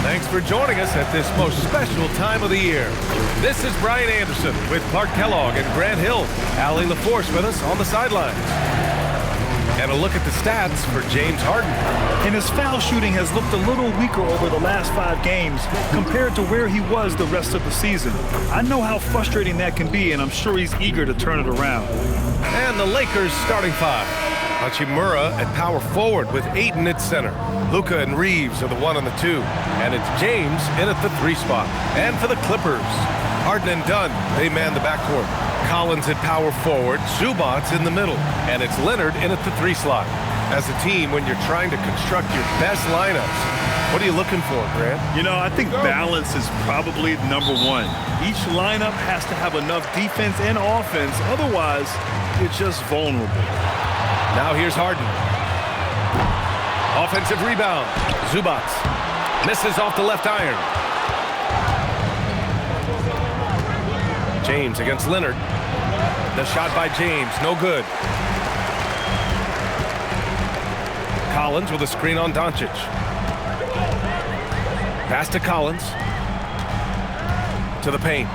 Thanks for joining us at this most special time of the year. This is Brian Anderson with Clark Kellogg and Grant Hill. Allie LaForce with us on the sidelines. And a look at the stats for James Harden. And his foul shooting has looked a little weaker over the last 5 games compared to where he was the rest of the season. I know how frustrating that can be, and I'm sure he's eager to turn it around. And the Lakers starting 5. Hachimura at power forward with Ayton at center. Luka and Reaves are the 1 and the 2. And it's James in at the 3 spot. And for the Clippers, Harden and Dunn, they man the backcourt. Collins at power forward, Zubac in the middle. And it's Leonard in at the 3 slot. As a team, when you're trying to construct your best lineups, what are you looking for, Grant? You know, I think balance is probably number 1. Each lineup has to have enough defense and offense. Otherwise, it's just vulnerable. Now here's Harden. Offensive rebound. Zubac misses off the left iron. James against Leonard. The shot by James, no good. Collins with a screen on Dončić. Pass to Collins. To the paint.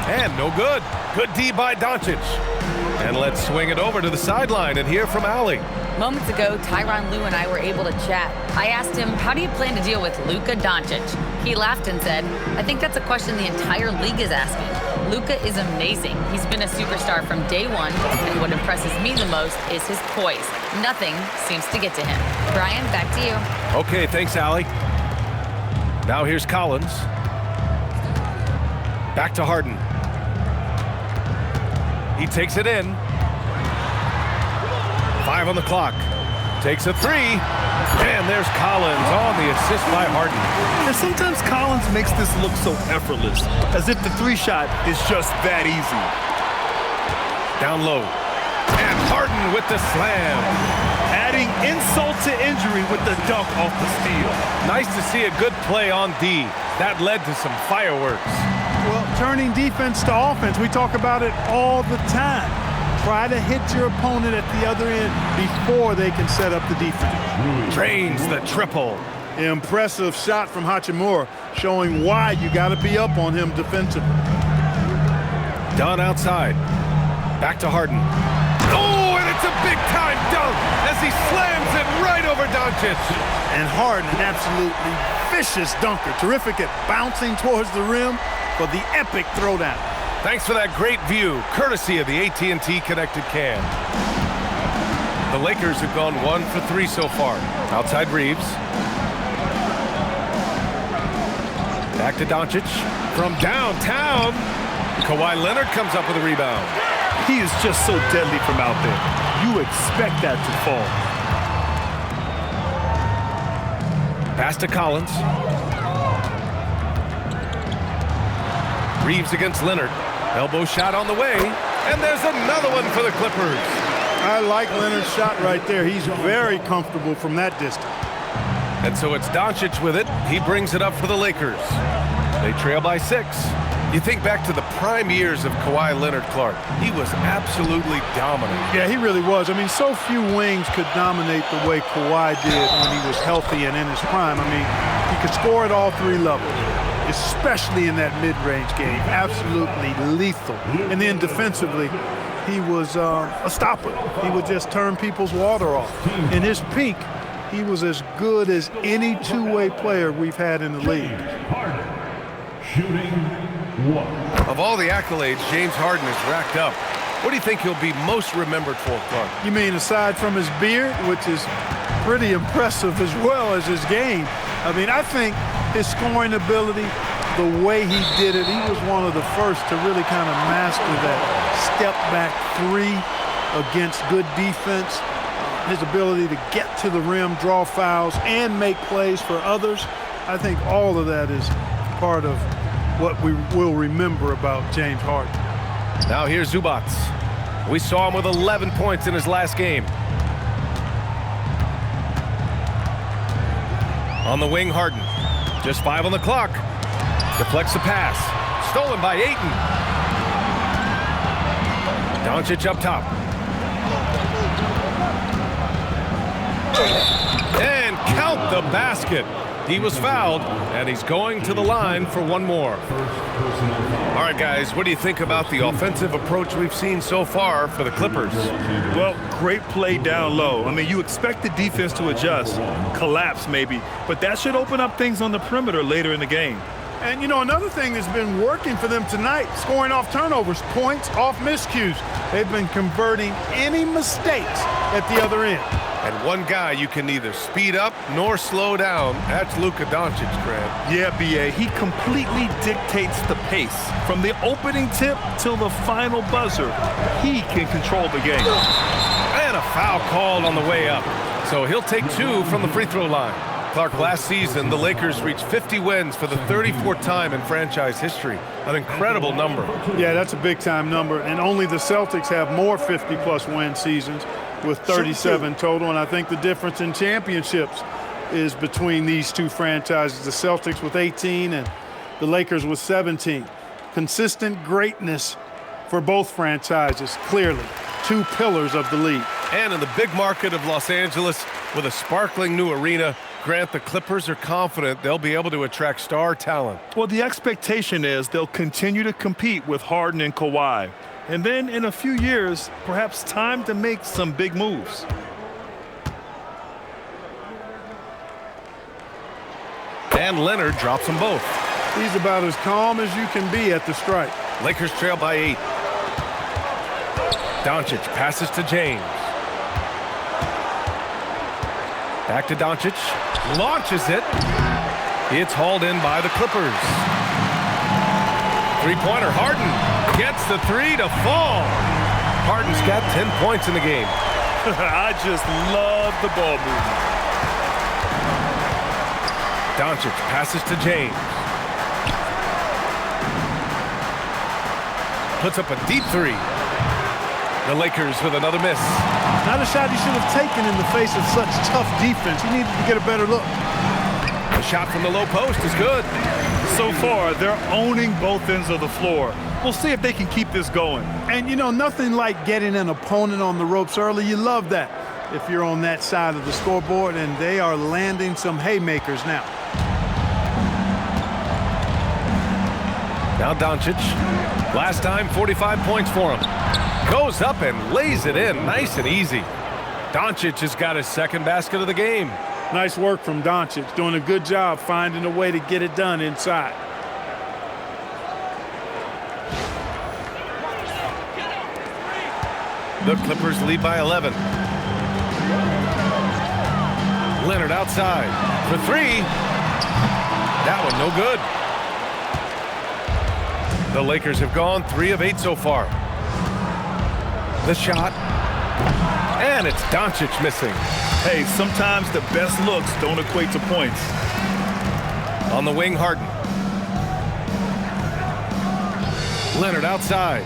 And no good. Good D by Dončić. And let's swing it over to the sideline and hear from Allie. Moments ago, Tyronn Lue and I were able to chat. I asked him, how do you plan to deal with Luka Dončić? He laughed and said, I think that's a question the entire league is asking. Luka is amazing. He's been a superstar from day 1, and what impresses me the most is his poise. Nothing seems to get to him. Brian, back to you. Okay, thanks, Allie. Now here's Collins. Back to Harden. He takes it in. 5 on the clock. Takes a 3. And there's Collins on the assist by Harden. And sometimes Collins makes this look so effortless, as if the 3 shot is just that easy. Down low. And Harden with the slam. Adding insult to injury with the dunk off the steal. Nice to see a good play on D. That led to some fireworks. Well, turning defense to offense, we talk about it all the time. Try to hit your opponent at the other end before they can set up the defense. Drains the triple. Impressive shot from Hachimura, showing why you got to be up on him defensively. Dunn outside. Back to Harden. Oh, and it's a big-time dunk as he slams it right over Dončić. And Harden, an absolutely vicious dunker. Terrific at bouncing towards the rim for the epic throwdown. Thanks for that great view, courtesy of the AT&T Connected Cam. The Lakers have gone 1 for 3 so far. Outside Reaves. Back to Dončić. From downtown, Kawhi Leonard comes up with a rebound. He is just so deadly from out there. You expect that to fall. Pass to Collins. Reaves against Leonard. Elbow shot on the way. And there's another one for the Clippers. I like Leonard's shot right there. He's very comfortable from that distance. And so it's Dončić with it. He brings it up for the Lakers. They trail by 6. You think back to the prime years of Kawhi Leonard, Clark. He was absolutely dominant. Yeah, he really was. I mean, so few wings could dominate the way Kawhi did when he was healthy and in his prime. I mean, he could score at all 3 levels, especially in that mid-range game. Absolutely lethal. And then defensively, he was a stopper. He would just turn people's water off. In his peak, he was as good as any 2-way player we've had in the league. Shooting 1. Of all the accolades James Harden has racked up, what do you think he'll be most remembered for, Clark? You mean aside from his beard, which is pretty impressive as well as his game? I mean, I think his scoring ability, the way he did it, he was one of the first to really kind of master that step-back 3 against good defense. His ability to get to the rim, draw fouls, and make plays for others. I think all of that is part of what we will remember about James Harden. Now here's Zubac. We saw him with 11 points in his last game. On the wing, Harden. Just 5 on the clock. Deflects the pass. Stolen by Ayton. Dončić up top. And count the basket. He was fouled, and he's going to the line for one more. All right, guys, what do you think about the offensive approach we've seen so far for the Clippers? Well, great play down low. I mean, you expect the defense to adjust, collapse maybe, but that should open up things on the perimeter later in the game. And, you know, another thing that's been working for them tonight, scoring off turnovers, points off miscues. They've been converting any mistakes at the other end. And one guy you can neither speed up nor slow down, that's Luka Dončić, Grant. Yeah, B.A., he completely dictates the pace. From the opening tip till the final buzzer, he can control the game. And a foul called on the way up. So he'll take 2 from the free throw line. Clark, last season, the Lakers reached 50 wins for the 34th time in franchise history. An incredible number. Yeah, that's a big-time number. And only the Celtics have more 50-plus win seasons with 37 total. And I think the difference in championships is between these two franchises, the Celtics with 18 and the Lakers with 17. Consistent greatness for both franchises, clearly. 2 pillars of the league. And in the big market of Los Angeles, with a sparkling new arena, Grant, the Clippers are confident they'll be able to attract star talent. Well, the expectation is they'll continue to compete with Harden and Kawhi. And then in a few years, perhaps time to make some big moves. And Leonard drops them both. He's about as calm as you can be at the strike. Lakers trail by 8. Dončić passes to James. Back to Dončić. Launches it. It's hauled in by the Clippers. Three-pointer. Harden gets the 3 to fall. Harden's got 10 points in the game. I just love the ball movement. Dončić passes to James. Puts up a deep 3. The Lakers with another miss. Not a shot he should have taken in the face of such tough defense. He needed to get a better look. The shot from the low post is good. So far, they're owning both ends of the floor. We'll see if they can keep this going. And, you know, nothing like getting an opponent on the ropes early. You love that if you're on that side of the scoreboard, and they are landing some haymakers now. Now Dončić. Last time, 45 points for him. Goes up and lays it in nice and easy. Dončić has got his second basket of the game. Nice work from Dončić, doing a good job finding a way to get it done inside. The Clippers lead by 11. Leonard outside for 3. That one no good. The Lakers have gone 3 of 8 so far. The shot. And it's Dončić missing. Hey, sometimes the best looks don't equate to points. On the wing, Harden. Leonard outside.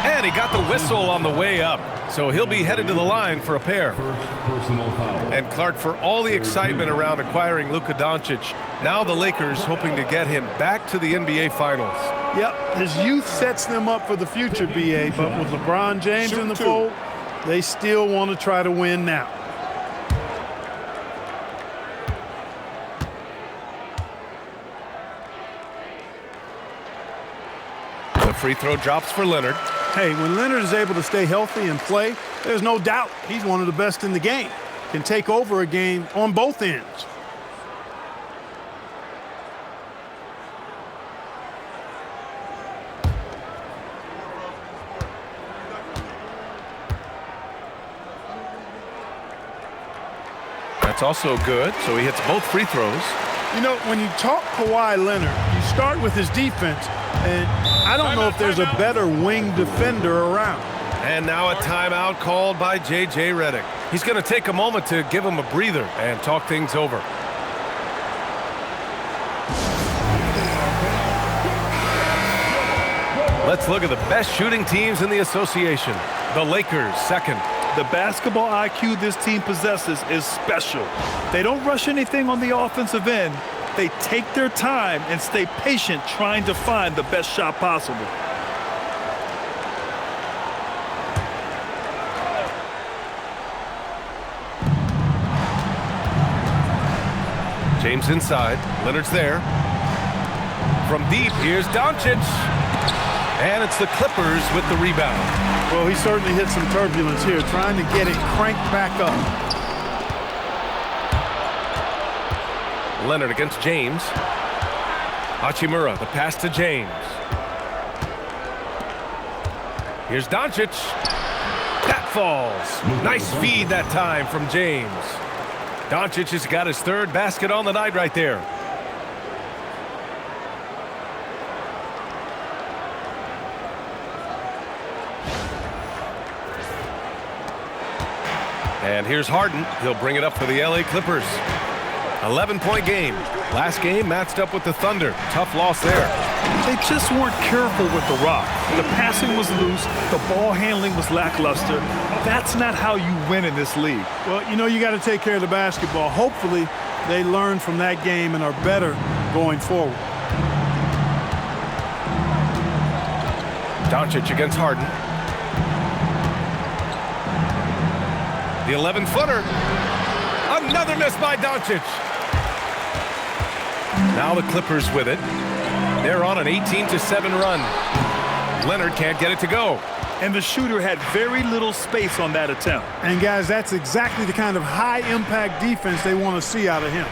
And he got the whistle on the way up. So he'll be headed to the line for a pair. And Clark, for all the excitement around acquiring Luka Dončić, now the Lakers hoping to get him back to the NBA Finals. Yep, his youth sets them up for the future, B.A., but with LeBron James in the fold, they still want to try to win now. The free throw drops for Leonard. Hey, when Leonard is able to stay healthy and play, there's no doubt he's one of the best in the game. Can take over a game on both ends. That's also good, so he hits both free throws. You know, when you talk Kawhi Leonard, you start with his defense, and I don't know if there's a better wing defender around. And now a timeout called by J.J. Redick. He's going to take a moment to give him a breather and talk things over. Let's look at the best shooting teams in the association. The Lakers, second. The basketball IQ this team possesses is special. They don't rush anything on the offensive end. They take their time and stay patient trying to find the best shot possible. James inside. Leonard's there. From deep, here's Dončić. And it's the Clippers with the rebound. Well, he certainly hit some turbulence here, trying to get it cranked back up. Leonard against James. Hachimura, the pass to James. Here's Dončić. That falls. Nice feed that time from James. Dončić has got his third basket on the night right there. And here's Harden. He'll bring it up for the LA Clippers. 11-point game. Last game matched up with the Thunder. Tough loss there. They just weren't careful with the rock. The passing was loose. The ball handling was lackluster. That's not how you win in this league. Well, you know, you got to take care of the basketball. Hopefully, they learn from that game and are better going forward. Dončić against Harden. The 11-footer. Another miss by Dončić. Now the Clippers with it. They're on an 18-7 run. Leonard can't get it to go. And the shooter had very little space on that attempt. And guys, that's exactly the kind of high-impact defense they want to see out of him.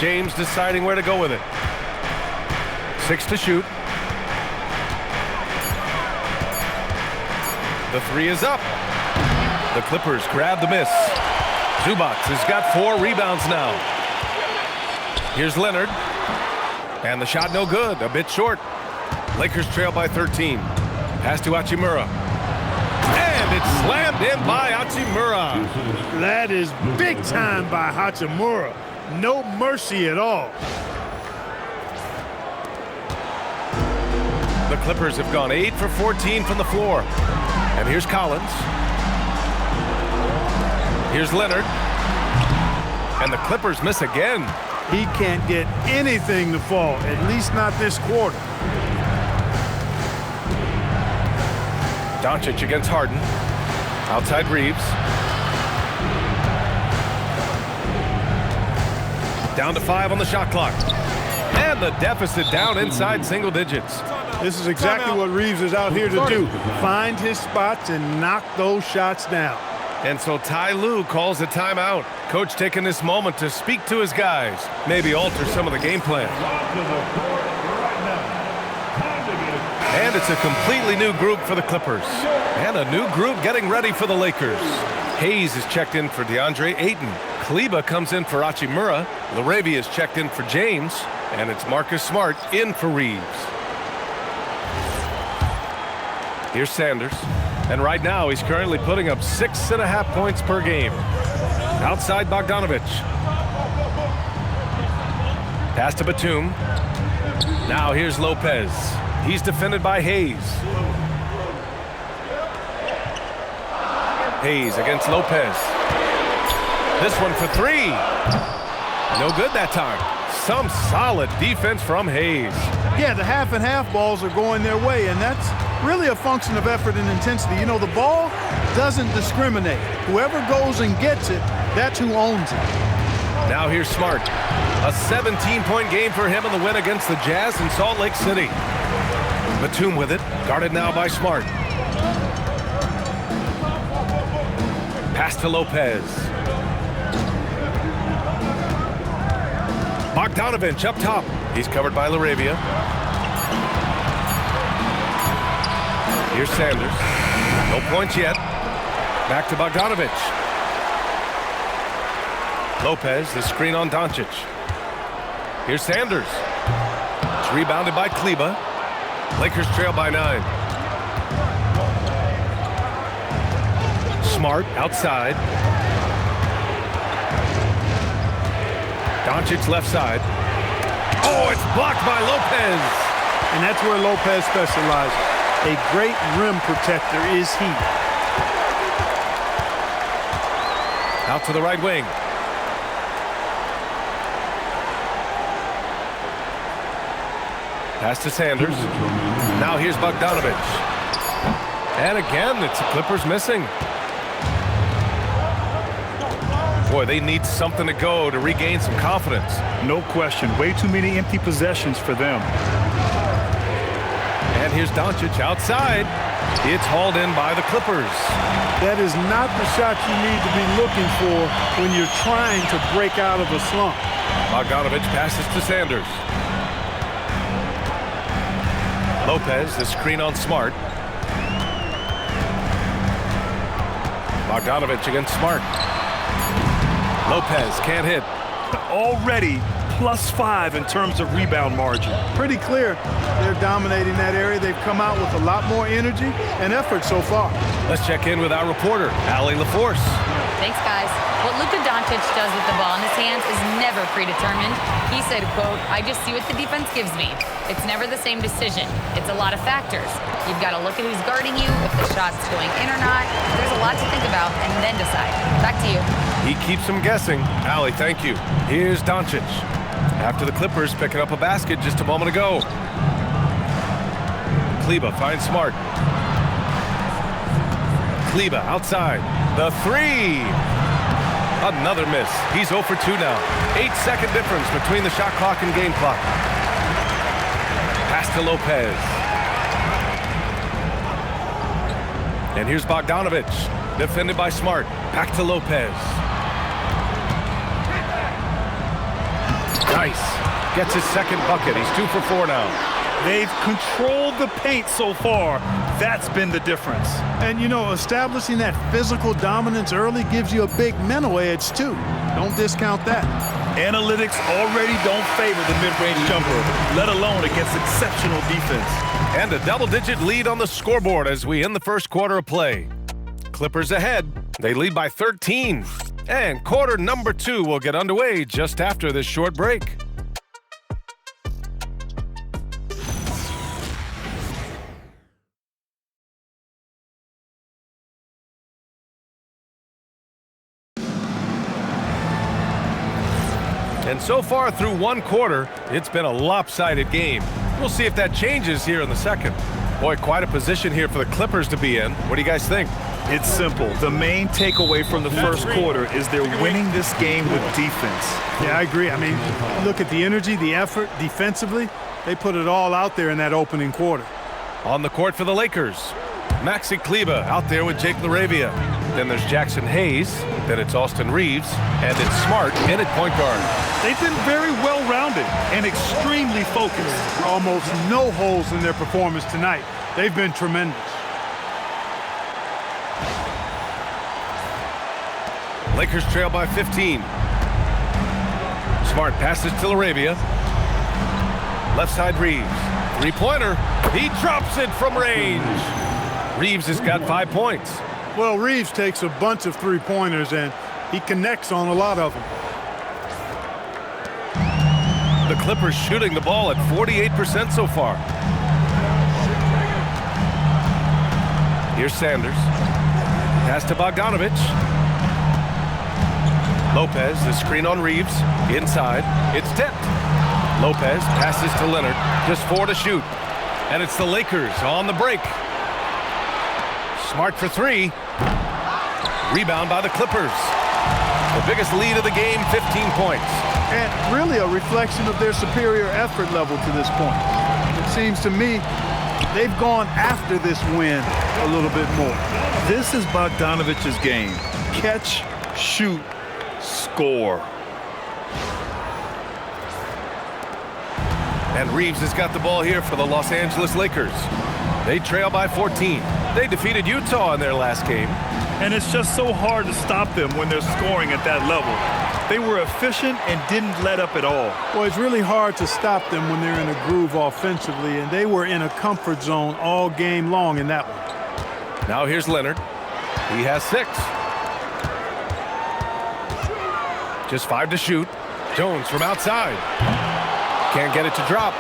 James deciding where to go with it. 6 to shoot. The 3 is up. The Clippers grab the miss. Zubac has got 4 rebounds now. Here's Leonard. And the shot no good, a bit short. Lakers trail by 13. Pass to Hachimura. And it's slammed in by Hachimura. That is big time by Hachimura. No mercy at all. The Clippers have gone 8 for 14 from the floor. And here's Collins. Here's Leonard. And the Clippers miss again. He can't get anything to fall, at least not this quarter. Dončić against Harden. Outside Reaves. Down to 5 on the shot clock. And the deficit down inside single digits. This is exactly what Reaves is out here to do. Find his spots and knock those shots down. And so Ty Lue calls a timeout. Coach taking this moment to speak to his guys. Maybe alter some of the game plan. And it's a completely new group for the Clippers. And a new group getting ready for the Lakers. Hayes is checked in for DeAndre Ayton. Kleber comes in for Hachimura. Reaves is checked in for James. And it's Marcus Smart in for Reaves. Here's Sanders. And right now, he's currently putting up 6.5 points per game. Outside Bogdanović. Pass to Batum. Now here's Lopez. He's defended by Hayes. Hayes against Lopez. This one for 3. No good that time. Some solid defense from Hayes. Yeah, the half and half balls are going their way, and that's really a function of effort and intensity. You know, the ball doesn't discriminate. Whoever goes and gets it, that's who owns it. Now here's Smart. A 17-point game for him in the win against the Jazz in Salt Lake City. Batum with it, guarded now by Smart. Pass to Lopez. Bogdanović up top. He's covered by Laravia. Here's Sanders. No points yet. Back to Bogdanović. Lopez, the screen on Dončić. Here's Sanders. It's rebounded by Kleber. Lakers trail by 9. Smart outside. Dončić left side. Oh, it's blocked by Lopez. And that's where Lopez specializes. A great rim protector is he. Out to the right wing. Pass to Sanders. Now here's Bogdanović. And again, it's the Clippers missing. Boy, they need something to go to regain some confidence. No question. Way too many empty possessions for them. And here's Dončić outside. It's hauled in by the Clippers. That is not the shot you need to be looking for when you're trying to break out of a slump. Bogdanović passes to Sanders. Lopez, the screen on Smart. Bogdanović against Smart. Lopez can't hit. Already +5 in terms of rebound margin. Pretty clear they're dominating that area. They've come out with a lot more energy and effort so far. Let's check in with our reporter, Allie LaForce. Thanks, guys. What Luka Dončić does with the ball in his hands is never predetermined. He said, quote, "I just see what the defense gives me. It's never the same decision. It's a lot of factors. You've got to look at who's guarding you, if the shot's going in or not. There's a lot to think about and then decide." Back to you. He keeps them guessing. Allie, thank you. Here's Dončić. After the Clippers picking up a basket just a moment ago. Kleber finds Smart. Kleber outside. The three. Another miss. He's 0 for 2 now. 8-second difference between the shot clock and game clock. Pass to Lopez. And here's Bogdanović. Defended by Smart. Back to Lopez. Nice. Gets his second bucket. He's 2 for 4 now. They've controlled the paint so far. That's been the difference. And, you know, establishing that physical dominance early gives you a big mental edge, too. Don't discount that. Analytics already don't favor the mid-range jumper, let alone against exceptional defense. And a double-digit lead on the scoreboard as we end the first quarter of play. Clippers ahead. They lead by 13. And quarter number 2 will get underway just after this short break. And so far through one quarter, it's been a lopsided game. We'll see if that changes here in the second. Boy, quite a position here for the Clippers to be in. What do you guys think? It's simple. The main takeaway from the first quarter is they're winning this game with defense. Yeah, I agree. I mean, look at the energy, the effort defensively. They put it all out there in that opening quarter. On the court for the Lakers, Maxi Kleber out there with Jake LaRavia. Then there's Jackson Hayes. Then it's Austin Reaves. And it's Smart in at point guard. They've been very well-rounded and extremely focused. Almost no holes in their performance tonight. They've been tremendous. Lakers trail by 15. Smart passes to LaRavia. Left side Reaves. Three-pointer. He drops it from range. Reaves has got 5 points. Well, Reaves takes a bunch of three-pointers, and he connects on a lot of them. The Clippers shooting the ball at 48% so far. Here's Sanders. Pass to Bogdanović. Lopez, the screen on Reaves. Inside. It's tipped. Lopez passes to Leonard. Just 4 to shoot. And it's the Lakers on the break. Smart for 3. Rebound by the Clippers. The biggest lead of the game, 15 points. And really a reflection of their superior effort level to this point. It seems to me they've gone after this win a little bit more. This is Bogdanovic's game. Catch, shoot, score. And Reaves has got the ball here for the Los Angeles Lakers. They trail by 14. They defeated Utah in their last game. And it's just so hard to stop them when they're scoring at that level. They were efficient and didn't let up at all. Well, it's really hard to stop them when they're in a groove offensively, and they were in a comfort zone all game long in that one. Now here's Leonard. He has 6. Just 5 to shoot. Jones from outside. Can't get it to drop.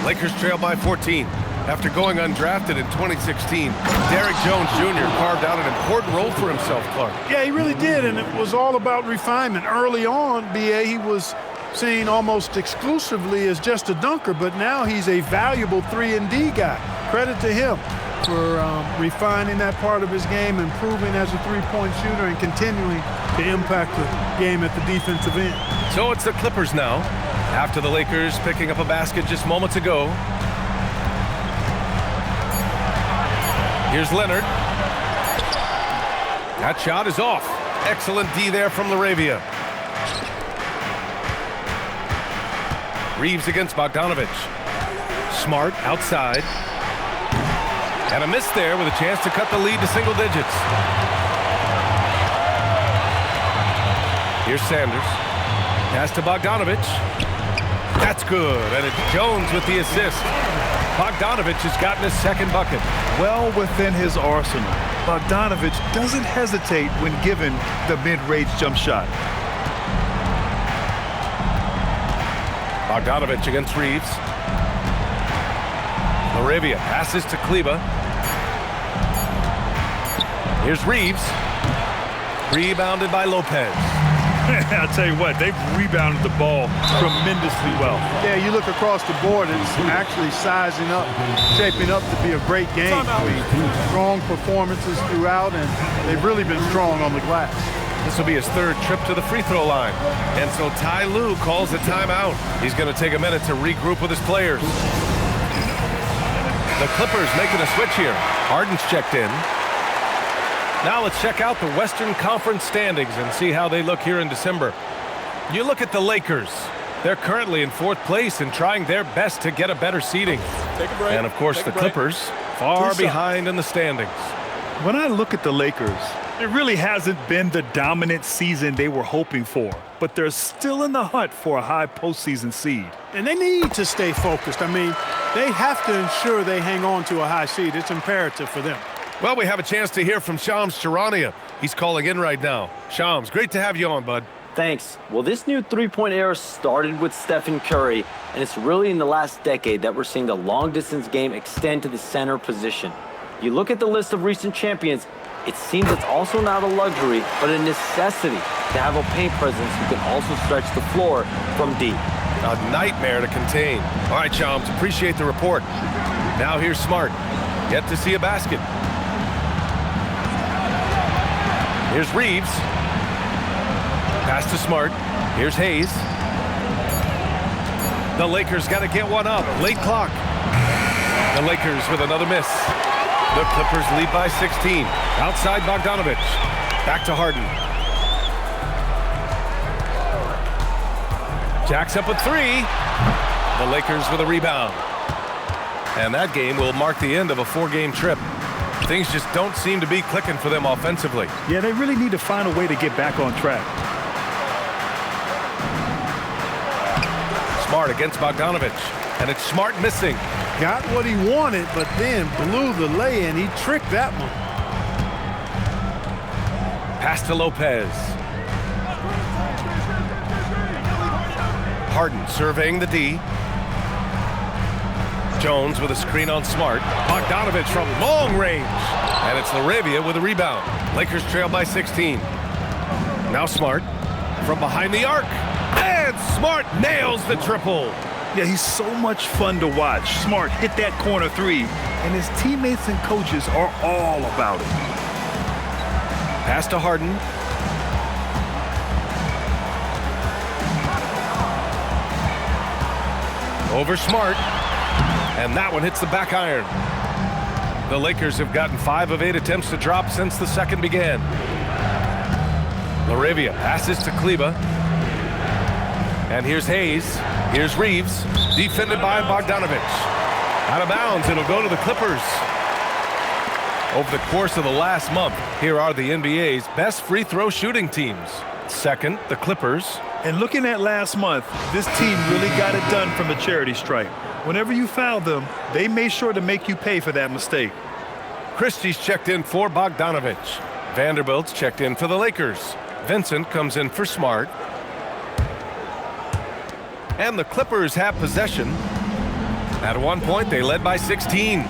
Lakers trail by 14. After going undrafted in 2016, Derrick Jones Jr. carved out an important role for himself, Clark. Yeah, he really did, and it was all about refinement. Early on, B.A., he was seen almost exclusively as just a dunker, but now he's a valuable 3-and-D guy. Credit to him. for refining that part of his game, improving as a three-point shooter, and continuing to impact the game at the defensive end. So it's the Clippers now, after the Lakers picking up a basket just moments ago. Here's Leonard. That shot is off. Excellent D there from Laravia. Reaves against Bogdanović. Smart outside. And a miss there with a chance to cut the lead to single digits. Here's Sanders. Pass to Bogdanović. That's good. And it's Jones with the assist. Bogdanović has gotten his second bucket. Well within his arsenal. Bogdanović doesn't hesitate when given the mid-range jump shot. Bogdanović against Reaves. Laravia passes to Kleba. Here's Reaves. Rebounded by Lopez. I'll tell you what, they've rebounded the ball tremendously well. Yeah, you look across the board, it's actually sizing up, shaping up to be a great game. Strong performances throughout, and they've really been strong on the glass. This will be his third trip to the free throw line. And so Ty Lue calls a timeout. He's going to take a minute to regroup with his players. The Clippers making a switch here. Harden's checked in. Now let's check out the Western Conference standings and see how they look here in December. You look at the Lakers. They're currently in fourth place and trying their best to get a better seeding. And of course the Clippers far behind in the standings. When I look at the Lakers, it really hasn't been the dominant season they were hoping for, but they're still in the hunt for a high postseason seed. And they need to stay focused. I mean, they have to ensure they hang on to a high seed. It's imperative for them. Well, we have a chance to hear from Shams Charania. He's calling in right now. Shams, great to have you on, bud. Thanks. Well, this new three-point era started with Stephen Curry, and it's really in the last decade that we're seeing the long-distance game extend to the center position. You look at the list of recent champions, it seems it's also not a luxury, but a necessity to have a paint presence who can also stretch the floor from deep. A nightmare to contain. All right, Shams, appreciate the report. Now here's Smart. Yet to see a basket. Here's Reaves. Pass to Smart. Here's Hayes. The Lakers got to get one up. Late clock. The Lakers with another miss. The Clippers lead by 16. Outside Bogdanović. Back to Harden. Jacks up with three. The Lakers with a rebound. And that game will mark the end of a four-game trip. Things just don't seem to be clicking for them offensively. Yeah, they really need to find a way to get back on track. Smart against Bogdanović. And it's Smart missing. Got what he wanted, but then blew the lay-in. He tricked that one. Pass to Lopez. Harden surveying the D. Jones with a screen on Smart. Bogdanović from long range. And it's Laravia with a rebound. Lakers trail by 16. Now Smart from behind the arc. And Smart nails the triple. Yeah, he's so much fun to watch. Smart hit that corner three, and his teammates and coaches are all about it. Pass to Harden. Over Smart. And that one hits the back iron. The Lakers have gotten 5 of 8 attempts to drop since the second began. Laravia passes to Kleba. And here's Hayes. Here's Reaves. Defended by Bogdanović. Out of bounds. It'll go to the Clippers. Over the course of the last month, here are the NBA's best free throw shooting teams. Second, the Clippers. And looking at last month, this team really got it done from the charity stripe. Whenever you fouled them, they made sure to make you pay for that mistake. Christie's checked in for Bogdanović. Vanderbilt's checked in for the Lakers. Vincent comes in for Smart. And the Clippers have possession. At one point, they led by 16.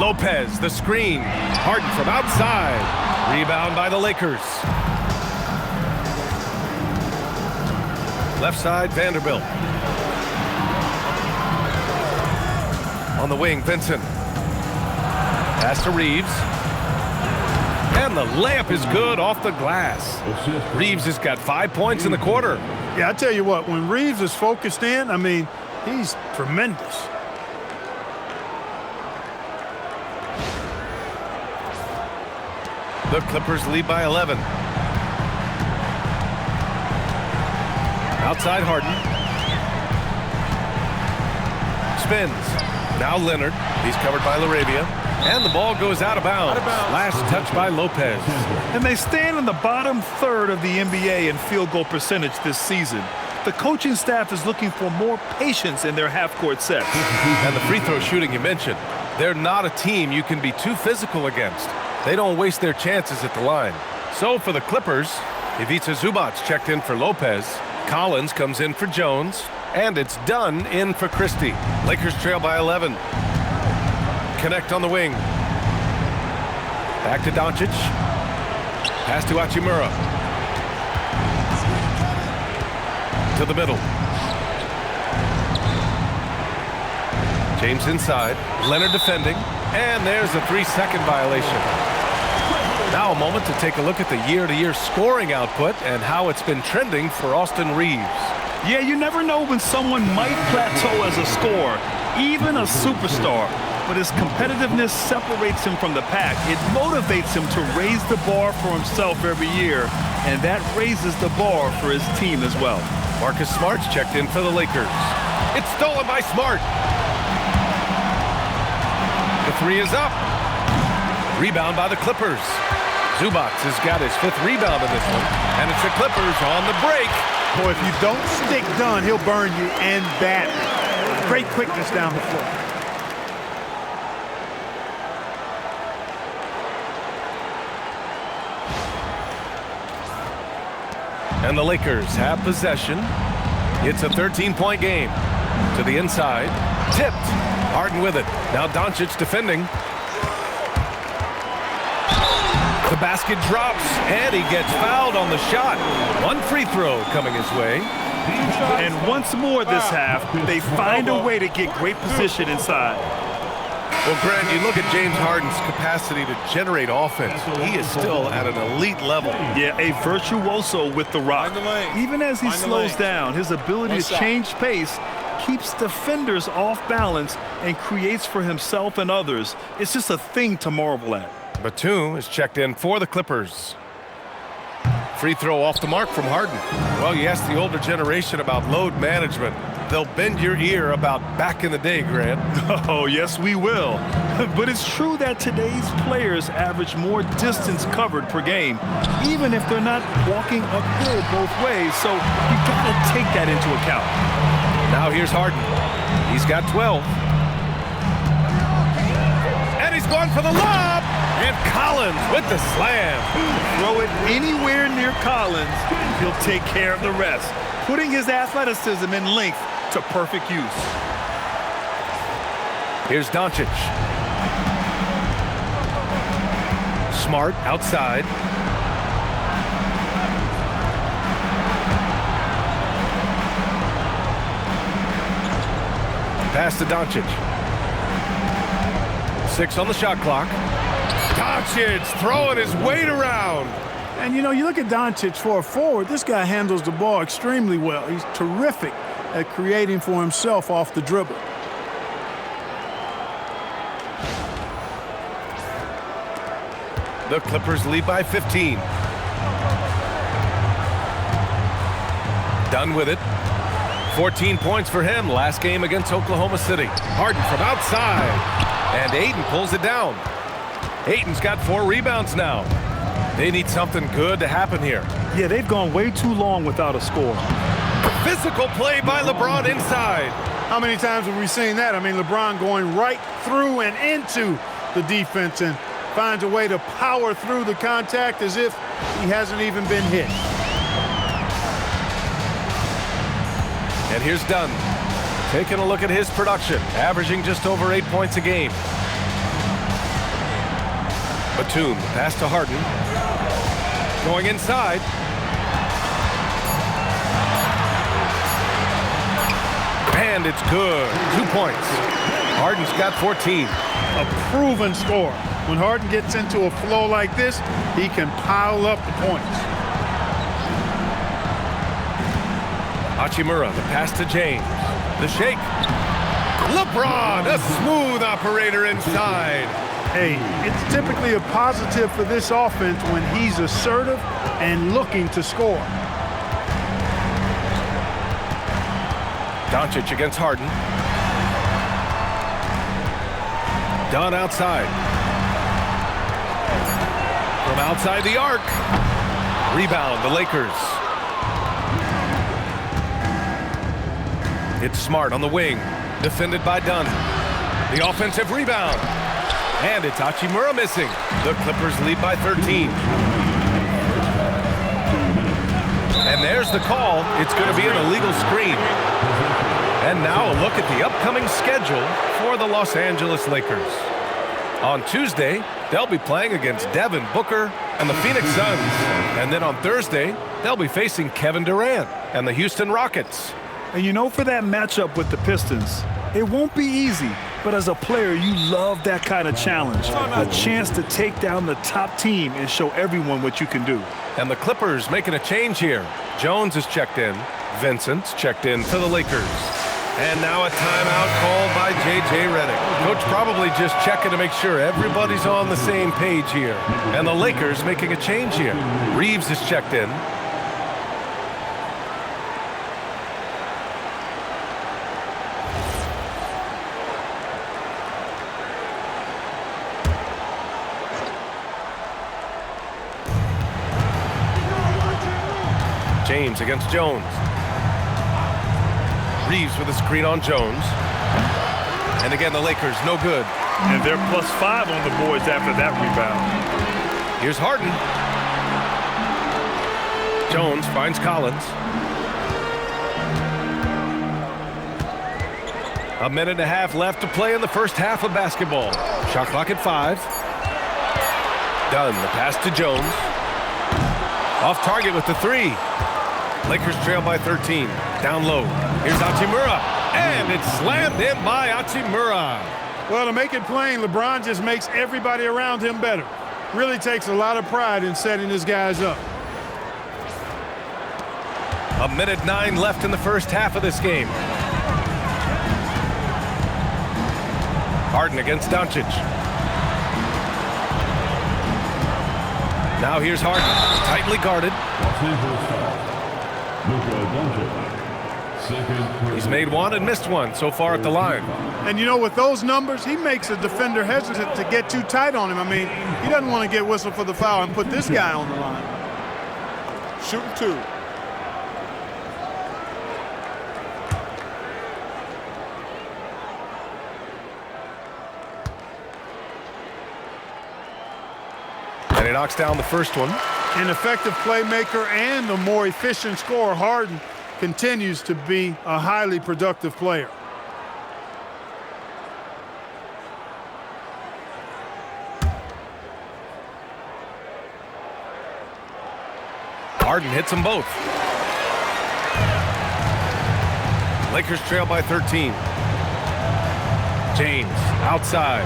Lopez, the screen. Harden from outside. Rebound by the Lakers. Left side, Vanderbilt. On the wing, Vincent. Pass to Reaves. And the layup is good off the glass. Reaves has got 5 points in the quarter. Yeah, I tell you what, when Reaves is focused in, I mean, he's tremendous. The Clippers lead by 11. Outside Harden. Spins. Now Leonard. He's covered by Laravia. And the ball goes out of bounds. Last touch by Lopez. And they stand in the bottom third of the NBA in field goal percentage this season. The coaching staff is looking for more patience in their half-court sets. And the free throw shooting you mentioned. They're not a team you can be too physical against. They don't waste their chances at the line. So for the Clippers, Ivica Zubac checked in for Lopez. Collins comes in for Jones. And it's Dunn in for Christie. Lakers trail by 11. Connect on the wing. Back to Dončić. Pass to Hachimura. To the middle. James inside. Leonard defending. And there's a 3-second violation. Now a moment to take a look at the year-to-year scoring output and how it's been trending for Austin Reaves. Yeah, you never know when someone might plateau as a scorer, even a superstar. But his competitiveness separates him from the pack. It motivates him to raise the bar for himself every year, and that raises the bar for his team as well. Marcus Smart's checked in for the Lakers. It's stolen by Smart. The three is up. Rebound by the Clippers. Zubac has got his 5th rebound in this one, and it's the Clippers on the break. Boy, if you don't stick Dunn, he'll burn you, and badly. Great quickness down the floor. And the Lakers have possession. It's a 13-point game. To the inside. Tipped. Harden with it. Now Dončić defending. The basket drops, and he gets fouled on the shot. One free throw coming his way. And once more this half, they find a way to get great position inside. Well, Grant, you look at James Harden's capacity to generate offense. He is still at an elite level. Yeah, a virtuoso with the rock. Even as he slows down, his ability to change pace keeps defenders off balance and creates for himself and others. It's just a thing to marvel at. Batum is checked in for the Clippers. Free throw off the mark from Harden. Well, you ask the older generation about load management. They'll bend your ear about back in the day, Grant. Oh, yes, we will. But it's true that today's players average more distance covered per game, even if they're not walking uphill both ways. So you got to take that into account. Now here's Harden. He's got 12. And he's going for the lob. And Collins with the slam. Throw it anywhere near Collins, he'll take care of the rest, putting his athleticism and length to perfect use. Here's Dončić. Smart outside. Pass to Dončić. 6 on the shot clock. Dončić throwing his weight around. And, you know, you look at Dončić for a forward, this guy handles the ball extremely well. He's terrific at creating for himself off the dribble. The Clippers lead by 15. Done with it. 14 points for him last game against Oklahoma City. Harden from outside. And Ayton pulls it down. Ayton's got 4 rebounds now. They need something good to happen here. Yeah, they've gone way too long without a score. Physical play by LeBron inside. How many times have we seen that? I mean, LeBron going right through and into the defense and finds a way to power through the contact as if he hasn't even been hit. And here's Dunn. Taking a look at his production, averaging just over 8 points a game. Batum, pass to Harden. Going inside. And it's good. 2 points. Harden's got 14. A proven scorer. When Harden gets into a flow like this, he can pile up the points. Hachimura, the pass to James. The shake. LeBron, a smooth operator inside. Hey, it's typically a positive for this offense when he's assertive and looking to score. Dončić against Harden. Dunn outside. From outside the arc. Rebound, the Lakers. It's Smart on the wing. Defended by Dunn. The offensive rebound. And it's Hachimura missing. The Clippers lead by 13. And there's the call. It's going to be an illegal screen. And now a look at the upcoming schedule for the Los Angeles Lakers. On Tuesday, they'll be playing against Devin Booker and the Phoenix Suns. And then on Thursday, they'll be facing Kevin Durant and the Houston Rockets. And you know, for that matchup with the Pistons, it won't be easy. But as a player, you love that kind of challenge. A chance to take down the top team and show everyone what you can do. And the Clippers making a change here. Jones is checked in. Vincent's checked in for the Lakers. And now a timeout called by J.J. Redick. Coach probably just checking to make sure everybody's on the same page here. And the Lakers making a change here. Reaves is checked in. James against Jones. Reaves with a screen on Jones. And again, the Lakers, no good. And they're +5 on the boards after that rebound. Here's Harden. Jones finds Collins. A minute and a half left to play in the first half of basketball. Shot clock at 5. Dunn, the pass to Jones. Off target with the 3. Lakers trail by 13. Down low. Here's Hachimura. And it's slammed in by Hachimura. Well, to make it plain, LeBron just makes everybody around him better. Really takes a lot of pride in setting his guys up. A minute 9 left in the first half of this game. Harden against Dončić. Now here's Harden. Tightly guarded. He's made one and missed one so far at the line. And you know, with those numbers, he makes a defender hesitant to get too tight on him. I mean, he doesn't want to get whistled for the foul and put this guy on the line. Shooting 2. And he knocks down the first one. An effective playmaker and a more efficient scorer, Harden continues to be a highly productive player. Harden hits them both. Lakers trail by 13. James outside.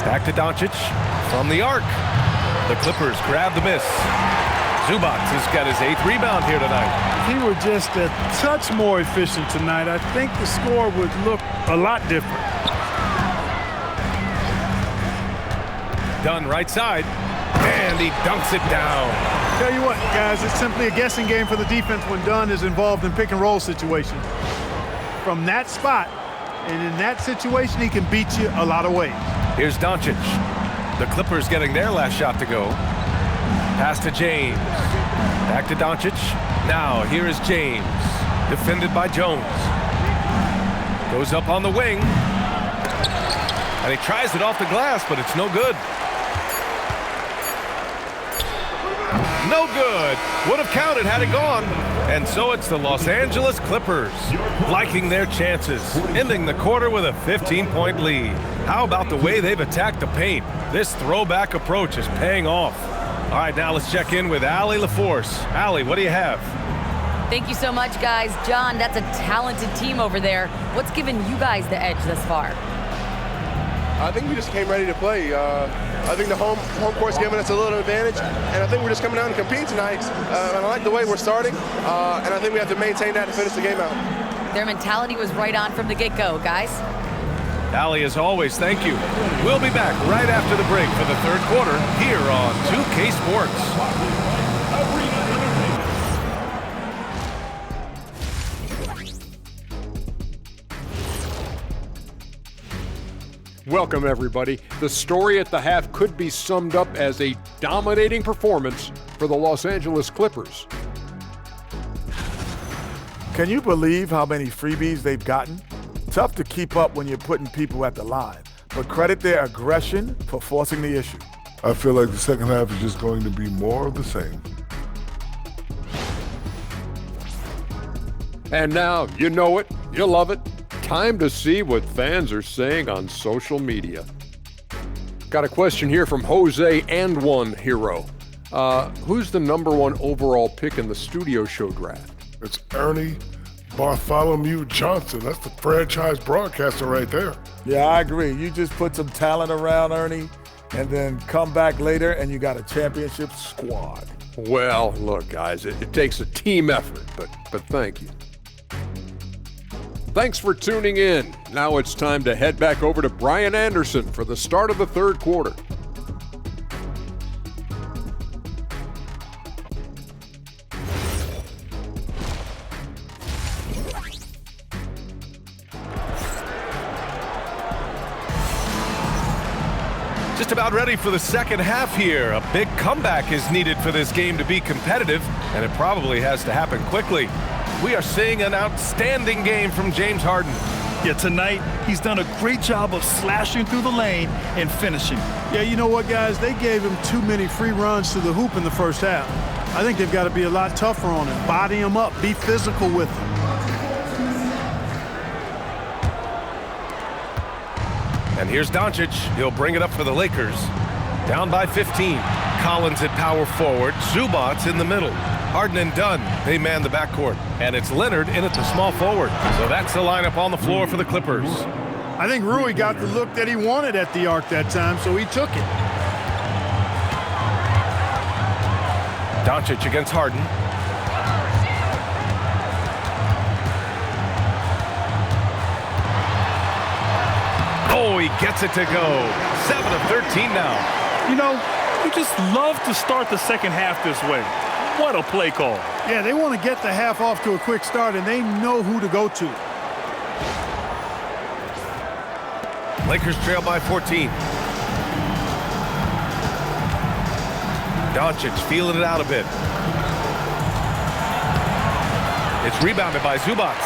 Back to Dončić from the arc. The Clippers grab the miss. Zubac has got his 8th rebound here tonight. If he were just a touch more efficient tonight, I think the score would look a lot different. Dunn right side, and he dunks it down. Tell you what, guys, it's simply a guessing game for the defense when Dunn is involved in pick and roll situations. From that spot, and in that situation, he can beat you a lot of ways. Here's Dončić. The Clippers getting their last shot to go. Pass to James. Back to Dončić. Now here is James. Defended by Jones. Goes up on the wing. And he tries it off the glass, but it's no good. No good. Would have counted had it gone. And so it's the Los Angeles Clippers liking their chances, ending the quarter with a 15-point lead. How about the way they've attacked the paint? This throwback approach is paying off. All right, now let's check in with Allie LaForce. Allie, what do you have? Thank you so much, guys. John, that's a talented team over there. What's given you guys the edge thus far? I think we just came ready to play. I think the home court's giving us a little advantage, and I think we're just coming out and competing tonight. And I like the way we're starting, and I think we have to maintain that to finish the game out. Their mentality was right on from the get-go, guys. Allie, as always, thank you. We'll be back right after the break for the third quarter here on 2K Sports. Welcome, everybody. The story at the half could be summed up as a dominating performance for the Los Angeles Clippers. Can you believe how many freebies they've gotten? Tough to keep up when you're putting people at the line, but credit their aggression for forcing the issue. I feel like the second half is just going to be more of the same. And now, you know it, you love it. Time to see what fans are saying on social media. Got a question here from Jose and One Hero. Who's the number one overall pick in the studio show draft? It's Ernie Bartholomew Johnson. That's the franchise broadcaster right there. Yeah, I agree. You just put some talent around Ernie and then come back later and you got a championship squad. Well, look, guys, it takes a team effort, but thank you. Thanks for tuning in. Now it's time to head back over to Brian Anderson for the start of the third quarter. Just about ready for the second half here. A big comeback is needed for this game to be competitive, and it probably has to happen quickly. We are seeing an outstanding game from James Harden. Yeah, tonight, he's done a great job of slashing through the lane and finishing. Yeah, you know what, guys? They gave him too many free runs to the hoop in the first half. I think they've got to be a lot tougher on him. Body him up. Be physical with him. And here's Dončić. He'll bring it up for the Lakers. Down by 15. Collins at power forward. Zubac in the middle. Harden and Dunn, they man the backcourt. And it's Leonard in at the small forward. So that's the lineup on the floor for the Clippers. I think Rui got the look that he wanted at the arc that time, so he took it. Dončić against Harden. Oh, he gets it to go. 7 of 13 now. You know, you just love to start the second half this way. What a play call. Yeah, they want to get the half off to a quick start, and they know who to go to. Lakers trail by 14. Dončić feeling it out a bit. It's rebounded by Zubac.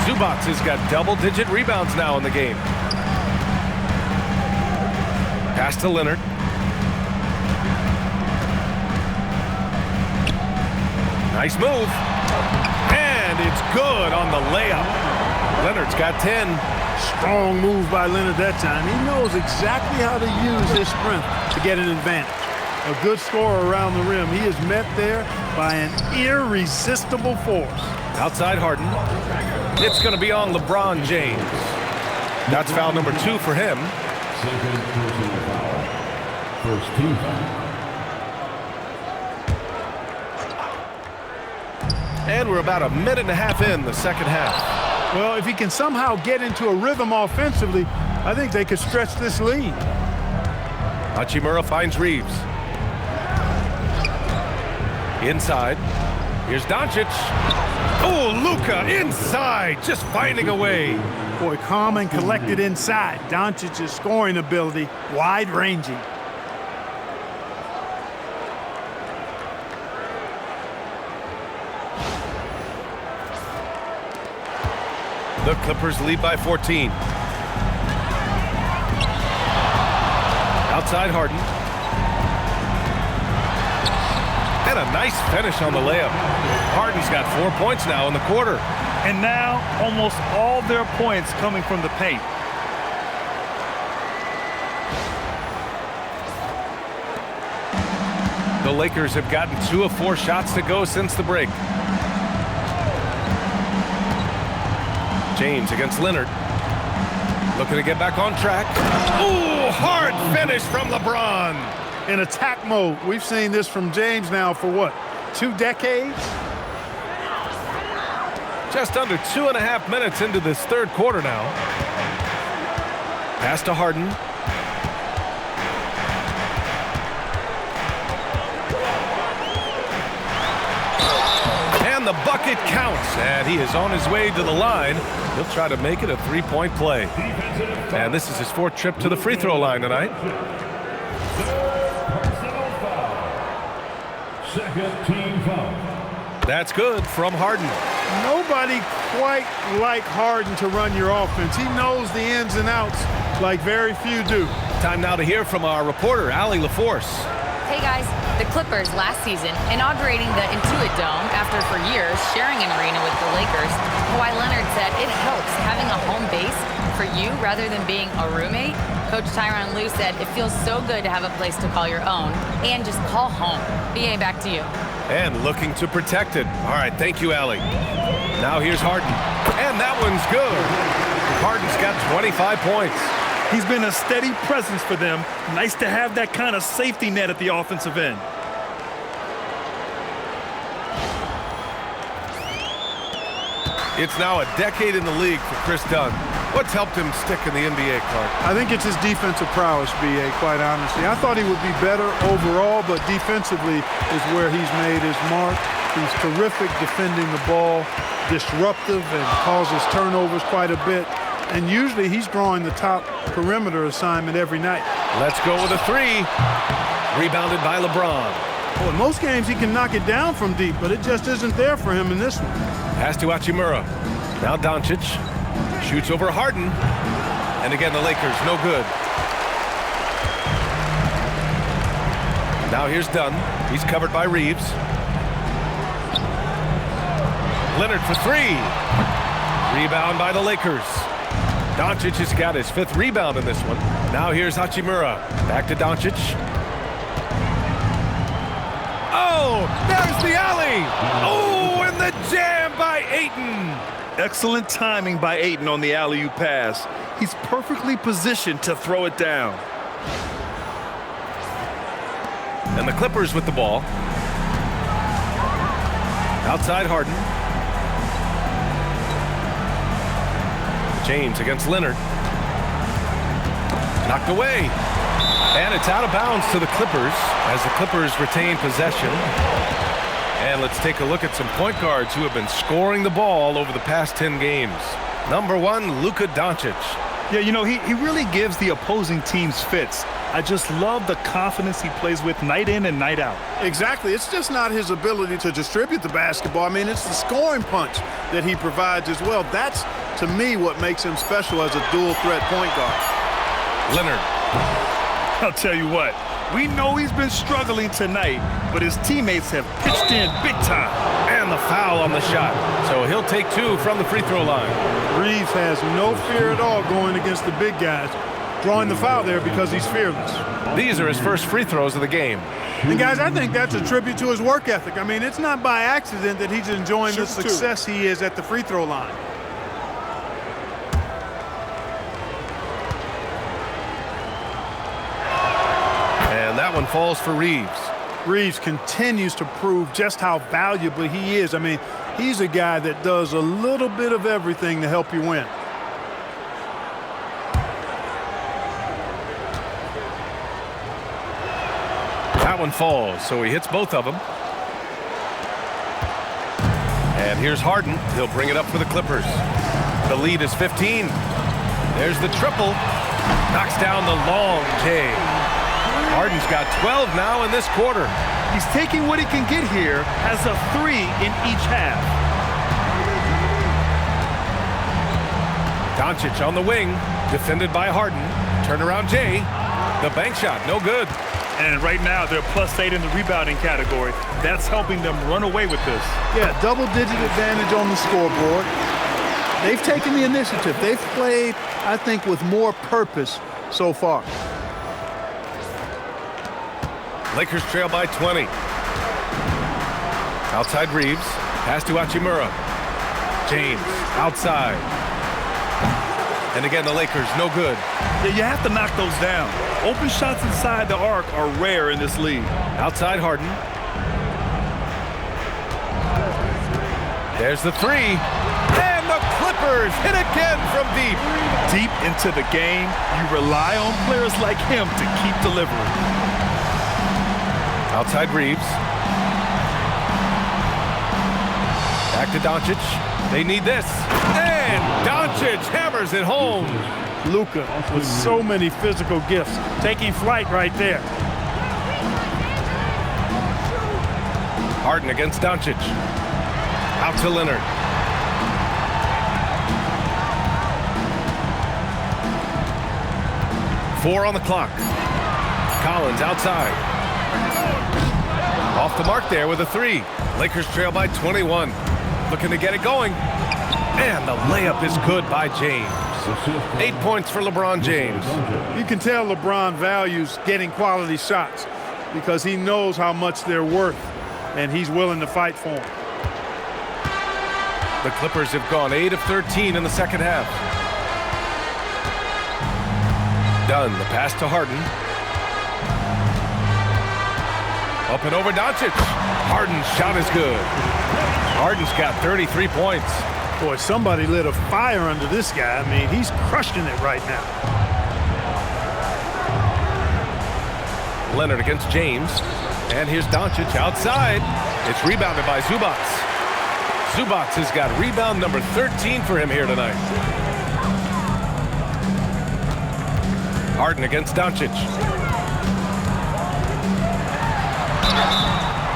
Zubac has got double-digit rebounds now in the game. Pass to Leonard. Nice move. And it's good on the layup. Leonard's got 10. Strong move by Leonard that time. He knows exactly how to use his strength to get an advantage. A good scorer around the rim. He is met there by an irresistible force. Outside Harden. It's going to be on LeBron James. That's foul number 2 for him. Second personal foul. First team foul. And we're about a minute and a half in the second half. Well, if he can somehow get into a rhythm offensively, I think they could stretch this lead. Hachimura finds Reaves. Inside. Here's Dončić. Oh, Luka inside, just finding a way. Boy, calm and collected inside. Dončić's scoring ability, wide-ranging. The Clippers lead by 14. Outside Harden. And a nice finish on the layup. Harden's got 4 points now in the quarter. And now almost all their points coming from the paint. The Lakers have gotten 2 of 4 shots to go since the break. James against Leonard. Looking to get back on track. Ooh, hard finish from LeBron. In attack mode. We've seen this from James now for what, 2 decades? Just under 2.5 minutes into this third quarter now. Pass to Harden. And the bucket counts, and he is on his way to the line. He'll try to make it a 3-point play. And this is his 4th trip to the free throw line tonight. Second team foul. That's good from Harden. Nobody quite like Harden to run your offense. He knows the ins and outs like very few do. Time now to hear from our reporter, Allie LaForce. Hey guys, the Clippers last season inaugurating the Intuit Dome after for years sharing an arena with the Lakers. Kawhi Leonard said it helps having a home base for you rather than being a roommate. Coach Tyronn Lue said it feels so good to have a place to call your own and just call home. BA, back to you. And looking to protect it. All right, thank you, Allie. Now here's Harden. And that one's good. Harden's got 25 points. He's been a steady presence for them. Nice to have that kind of safety net at the offensive end. It's now a decade in the league for Chris Dunn. What's helped him stick in the NBA, Clark? I think it's his defensive prowess, BA, quite honestly. I thought he would be better overall, but defensively is where he's made his mark. He's terrific defending the ball, disruptive, and causes turnovers quite a bit. And usually he's drawing the top perimeter assignment every night. Let's go with a 3. Rebounded by LeBron. Well, in most games he can knock it down from deep, but it just isn't there for him in this one. Pass to Hachimura. Now Dončić shoots over Harden. And again, the Lakers, no good. Now here's Dunn. He's covered by Reaves. Leonard for 3. Rebound by the Lakers. Dončić has got his 5th rebound in this one. Now here's Hachimura. Back to Dončić. Oh, there's the alley. Oh, and the jam by Ayton. Excellent timing by Ayton on the alley-oop pass. He's perfectly positioned to throw it down. And the Clippers with the ball. Outside Harden. James against Leonard. Knocked away. And it's out of bounds to the Clippers as the Clippers retain possession. And let's take a look at some point guards who have been scoring the ball over the past 10 games. Number 1, Luka Dončić. Yeah, you know, he really gives the opposing teams fits. I just love the confidence he plays with night in and night out. Exactly. It's just not his ability to distribute the basketball. I mean, it's the scoring punch that he provides as well. That's, to me, what makes him special as a dual-threat point guard. Leonard. I'll tell you what, we know he's been struggling tonight, but his teammates have pitched in big time. And the foul on the shot. So he'll take 2 from the free throw line. Reaves has no fear at all going against the big guys, drawing the foul there because he's fearless. These are his first free throws of the game. And guys, I think that's a tribute to his work ethic. I mean, it's not by accident that he's enjoying the success he is at the free throw line. And that one falls for Reaves. Reaves continues to prove just how valuable he is. I mean, he's a guy that does a little bit of everything to help you win. That one falls, so he hits both of them. And here's Harden. He'll bring it up for the Clippers. The lead is 15. There's the triple. Knocks down the long J. Harden's got 12 now in this quarter. He's taking what he can get here, has a 3 in each half. Dončić on the wing, defended by Harden. Turnaround J. The bank shot, no good. And right now, they're +8 in the rebounding category. That's helping them run away with this. Yeah, double-digit advantage on the scoreboard. They've taken the initiative. They've played, I think, with more purpose so far. Lakers trail by 20. Outside Reaves. Pass to Hachimura. James outside. And again, the Lakers, no good. Yeah, you have to knock those down. Open shots inside the arc are rare in this league. Outside Harden. There's the three. And the Clippers hit again from deep. Deep into the game, you rely on players like him to keep delivering. Outside Reaves. Back to Dončić. They need this. And Dončić hammers it home. Luka with so many physical gifts, taking flight right there. Harden against Dončić. Out to Leonard. Four on the clock. Collins outside. Off the mark there with a three. Lakers trail by 21. Looking to get it going. And the layup is good by James. 8 points for LeBron James. You can tell LeBron values getting quality shots because he knows how much they're worth, and he's willing to fight for them. The Clippers have gone 8 of 13 in the second half. Done. The pass to Harden. Up and over Dončić. Harden's shot is good. Harden's got 33 points. Boy, somebody lit a fire under this guy. I mean, he's crushing it right now. Leonard against James. And here's Dončić outside. It's rebounded by Zubac. Zubac has got rebound number 13 for him here tonight. Harden against Dončić.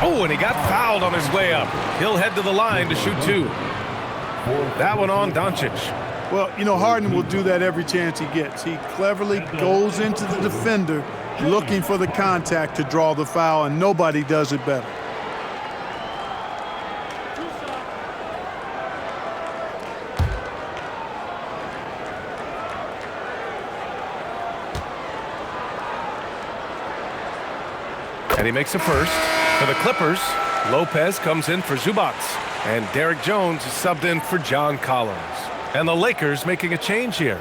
Oh, and he got fouled on his way up. He'll head to the line to shoot two. That one on Dončić. Well, you know, Harden will do that every chance he gets. He cleverly goes into the defender looking for the contact to draw the foul, and nobody does it better. And he makes a first. For the Clippers, Lopez comes in for Zubac. And Derrick Jones is subbed in for John Collins. And the Lakers making a change here.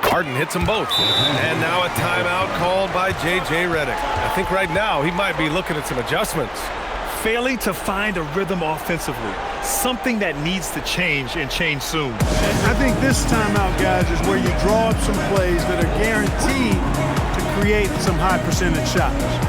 Harden hits them both. And now a timeout called by J.J. Redick. I think right now he might be looking at some adjustments. Failing to find a rhythm offensively. Something that needs to change and change soon. I think this timeout, guys, is where you draw up some plays that are guaranteed to create some high percentage shots.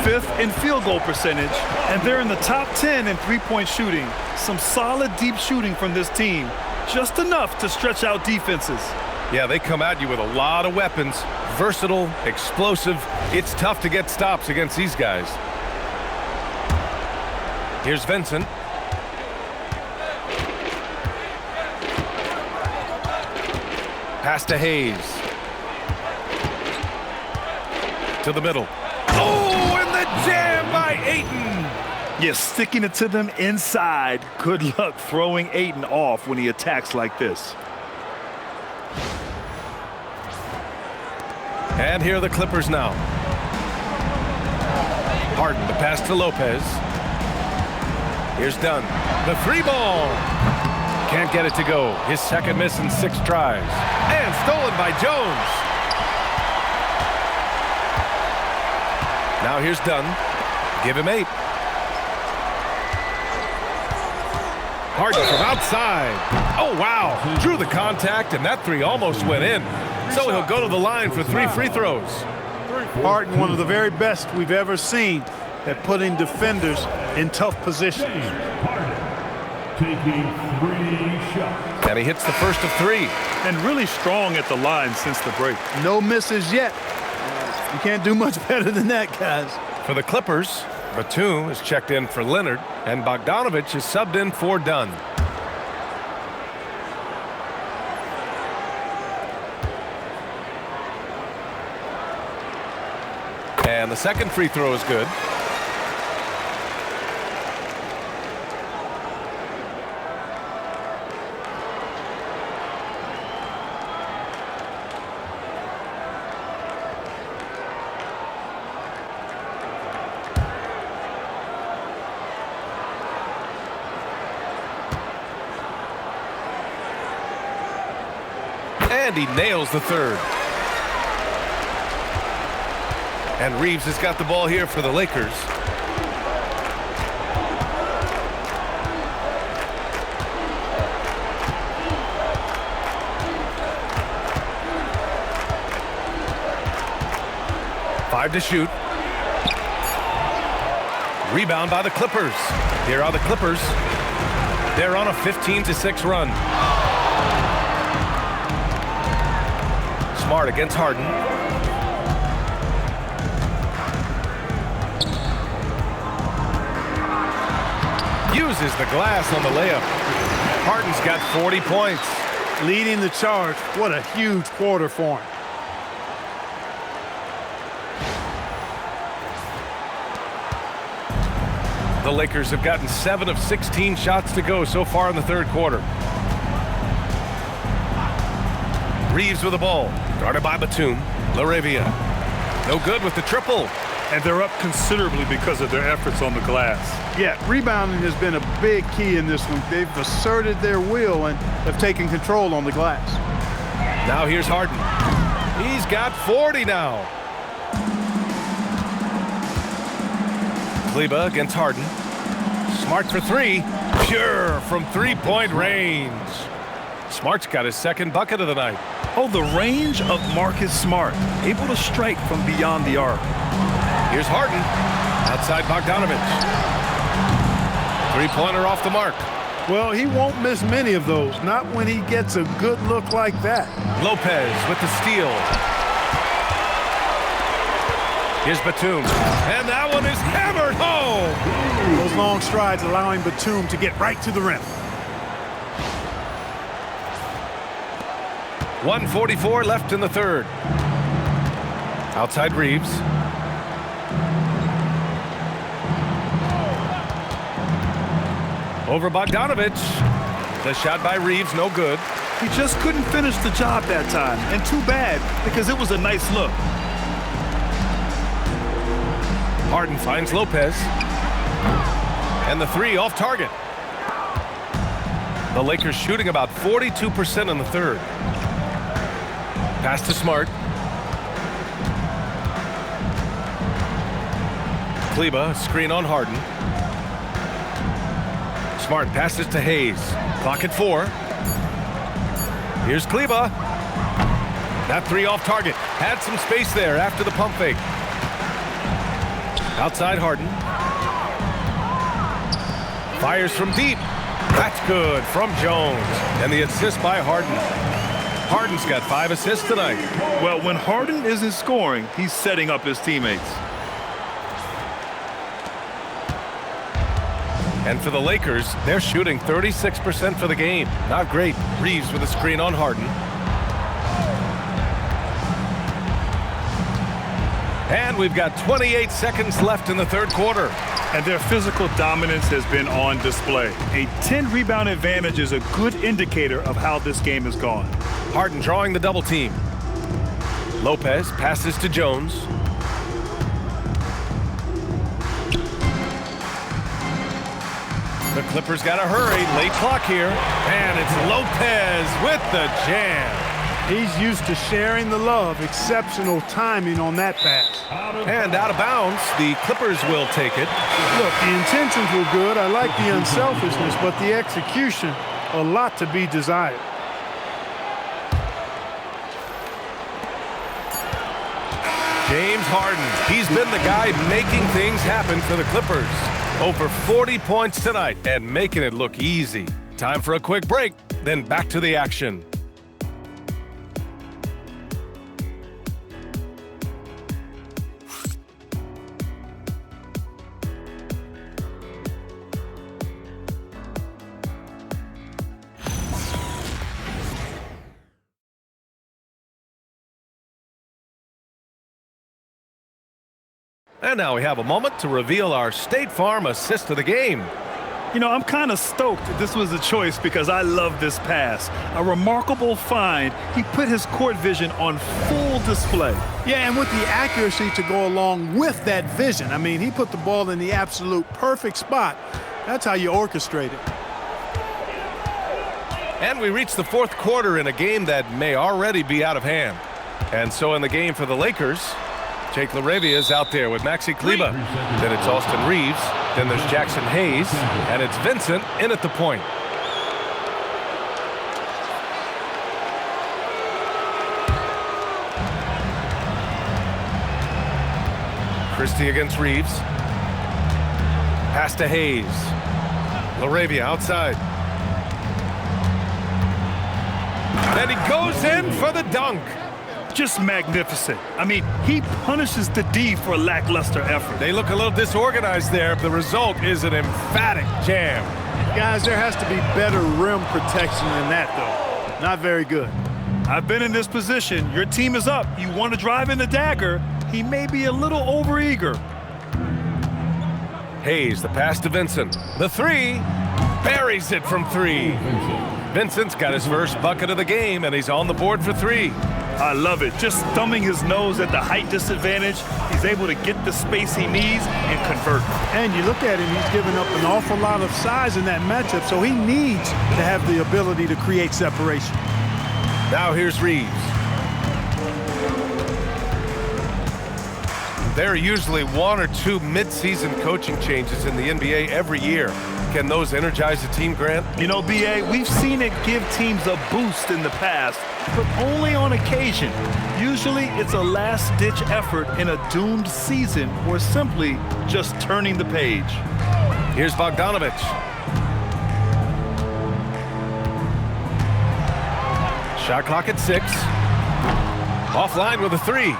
Fifth in field goal percentage, and they're in the top 10 in three-point shooting. Some solid deep shooting from this team, just enough to stretch out defenses. Yeah, they come at you with a lot of weapons, versatile, explosive. It's tough to get stops against these guys. Here's Vincent. Pass to Hayes. To the middle. Oh, and the jam by Ayton. Yeah, sticking it to them inside. Good luck throwing Ayton off when he attacks like this. And here are the Clippers now. Harden, the pass to Lopez. Here's Dunn. The three ball. Can't get it to go. His second miss in 6 tries. And stolen by Jones. Now here's Dunn. Give him 8. Harden from outside. Oh, wow. Drew the contact, and that 3 almost went in. So he'll go to the line for 3 free throws. Harden, one of the very best we've ever seen at putting defenders in tough positions. Taking 3 shots. And he hits the first of 3. And really strong at the line since the break. No misses yet. You can't do much better than that, guys. For the Clippers, Batum is checked in for Leonard, and Bogdanovich is subbed in for Dunn. And the second free throw is good. And he nails the third. And Reaves has got the ball here for the Lakers. Five to shoot. Rebound by the Clippers. Here are the Clippers. They're on a 15-6 run. Smart against Harden. Uses the glass on the layup. Harden's got 40 points. Leading the charge. What a huge quarter for him. The Lakers have gotten 7 of 16 shots to go so far in the third quarter. Reaves with the ball. Guarded by Batum. Laravia. No good with the triple. And they're up considerably because of their efforts on the glass. Yeah, rebounding has been a big key in this one. They've asserted their will and have taken control on the glass. Now here's Harden. He's got 40 now. Kleber against Harden. Smart for 3. Pure from 3-point range. Smart's got his second bucket of the night. Oh, the range of Marcus Smart. Able to strike from beyond the arc. Here's Harden. Outside Bogdanovich. 3-pointer off the mark. Well, he won't miss many of those. Not when he gets a good look like that. Lopez with the steal. Here's Batum. And that one is hammered home. Those long strides allowing Batum to get right to the rim. 1:44 left in the third. Outside Reaves. Over Bogdanovich. The shot by Reaves, no good. He just couldn't finish the job that time. And too bad, because it was a nice look. Harden finds Lopez. And the 3 off target. The Lakers shooting about 42% in the third. Pass to Smart. Kleber, screen on Harden. Smart passes to Hayes. Clock at 4. Here's Kleber. That 3 off target. Had some space there after the pump fake. Outside Harden. Fires from deep. That's good from Jones. And the assist by Harden. Harden's got 5 assists tonight. Well, when Harden isn't scoring, he's setting up his teammates. And for the Lakers, they're shooting 36% for the game. Not great. Reaves with a screen on Harden. And we've got 28 seconds left in the third quarter. And their physical dominance has been on display. A 10-rebound advantage is a good indicator of how this game has gone. Harden drawing the double team. Lopez passes to Jones. The Clippers got to hurry. Late clock here. And it's Lopez with the jam. He's used to sharing the love. Exceptional timing on that pass. And out of bounds, the Clippers will take it. Look, the intentions were good. I like the unselfishness, but the execution, a lot to be desired. James Harden, he's been the guy making things happen for the Clippers. Over 40 points tonight and making it look easy. Time for a quick break, then back to the action. And now we have a moment to reveal our State Farm assist of the game. You know, I'm kind of stoked that this was a choice because I love this pass. A remarkable find. He put his court vision on full display. Yeah, and with the accuracy to go along with that vision. I mean, he put the ball in the absolute perfect spot. That's how you orchestrate it. And we reach the fourth quarter in a game that may already be out of hand. And so in the game for the Lakers, Jake LaRavia is out there with Maxi Kleber. Then it's Austin Reaves. Then there's Jackson Hayes. And it's Vincent in at the point. Christie against Reaves. Pass to Hayes. LaRavia outside. And he goes in for the dunk. Just magnificent. I mean, he punishes the D for lackluster effort. They look a little disorganized there. The result is an emphatic jam. Guys, there has to be better rim protection than that, though. Not very good. I've been in this position. Your team is up. You want to drive in the dagger. He may be a little overeager. Hayes, the pass to Vincent. The three, buries it from three. Vincent's got his first bucket of the game, and he's on the board for three. I love it. Just thumbing his nose at the height disadvantage, he's able to get the space he needs and convert. And you look at him, he's given up an awful lot of size in that matchup, so he needs to have the ability to create separation. Now here's Reaves. There are usually one or two mid-season coaching changes in the NBA every year. Can those energize a team, Grant? You know, B.A., we've seen it give teams a boost in the past, but only on occasion. Usually it's a last-ditch effort in a doomed season or simply just turning the page. Here's Bogdanović. Shot clock at 6. Offline with a 3.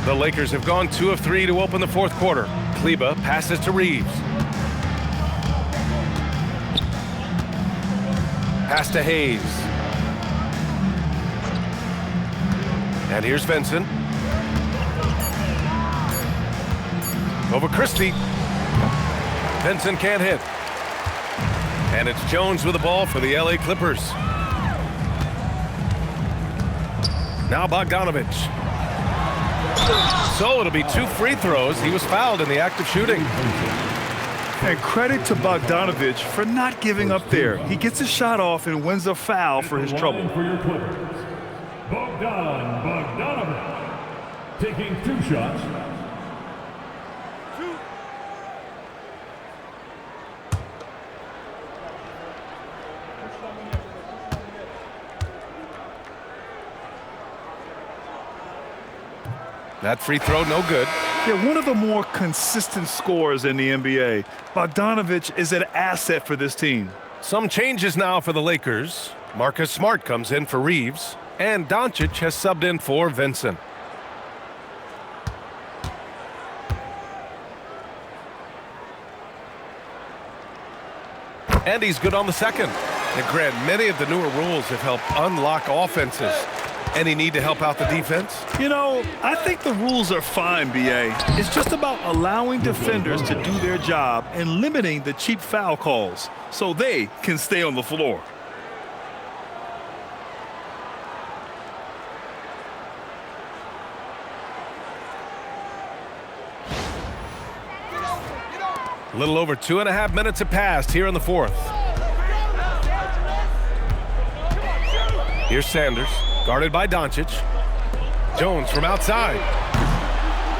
The Lakers have gone 2 of 3 to open the fourth quarter. Kleber passes to Reaves. Pass to Hayes. And here's Vincent. Over Christie. Vincent can't hit. And it's Jones with the ball for the LA Clippers. Now Bogdanović. So it'll be 2 free throws. He was fouled in the act of shooting. And credit to Bogdanović for not giving up there. He gets his shot off and wins a foul for his trouble. For your Clippers, Bogdanović taking 2 shots. That free throw, no good. Yeah, one of the more consistent scorers in the NBA. Bogdanović is an asset for this team. Some changes now for the Lakers. Marcus Smart comes in for Reaves, and Dončić has subbed in for Vincent. And he's good on the second. And Grant, many of the newer rules have helped unlock offenses. Any need to help out the defense? You know, I think the rules are fine, B.A. It's just about allowing defenders to do their job and limiting the cheap foul calls so they can stay on the floor. A little over 2.5 minutes have passed here in the fourth. Here's Sanders, guarded by Dončić. Jones from outside.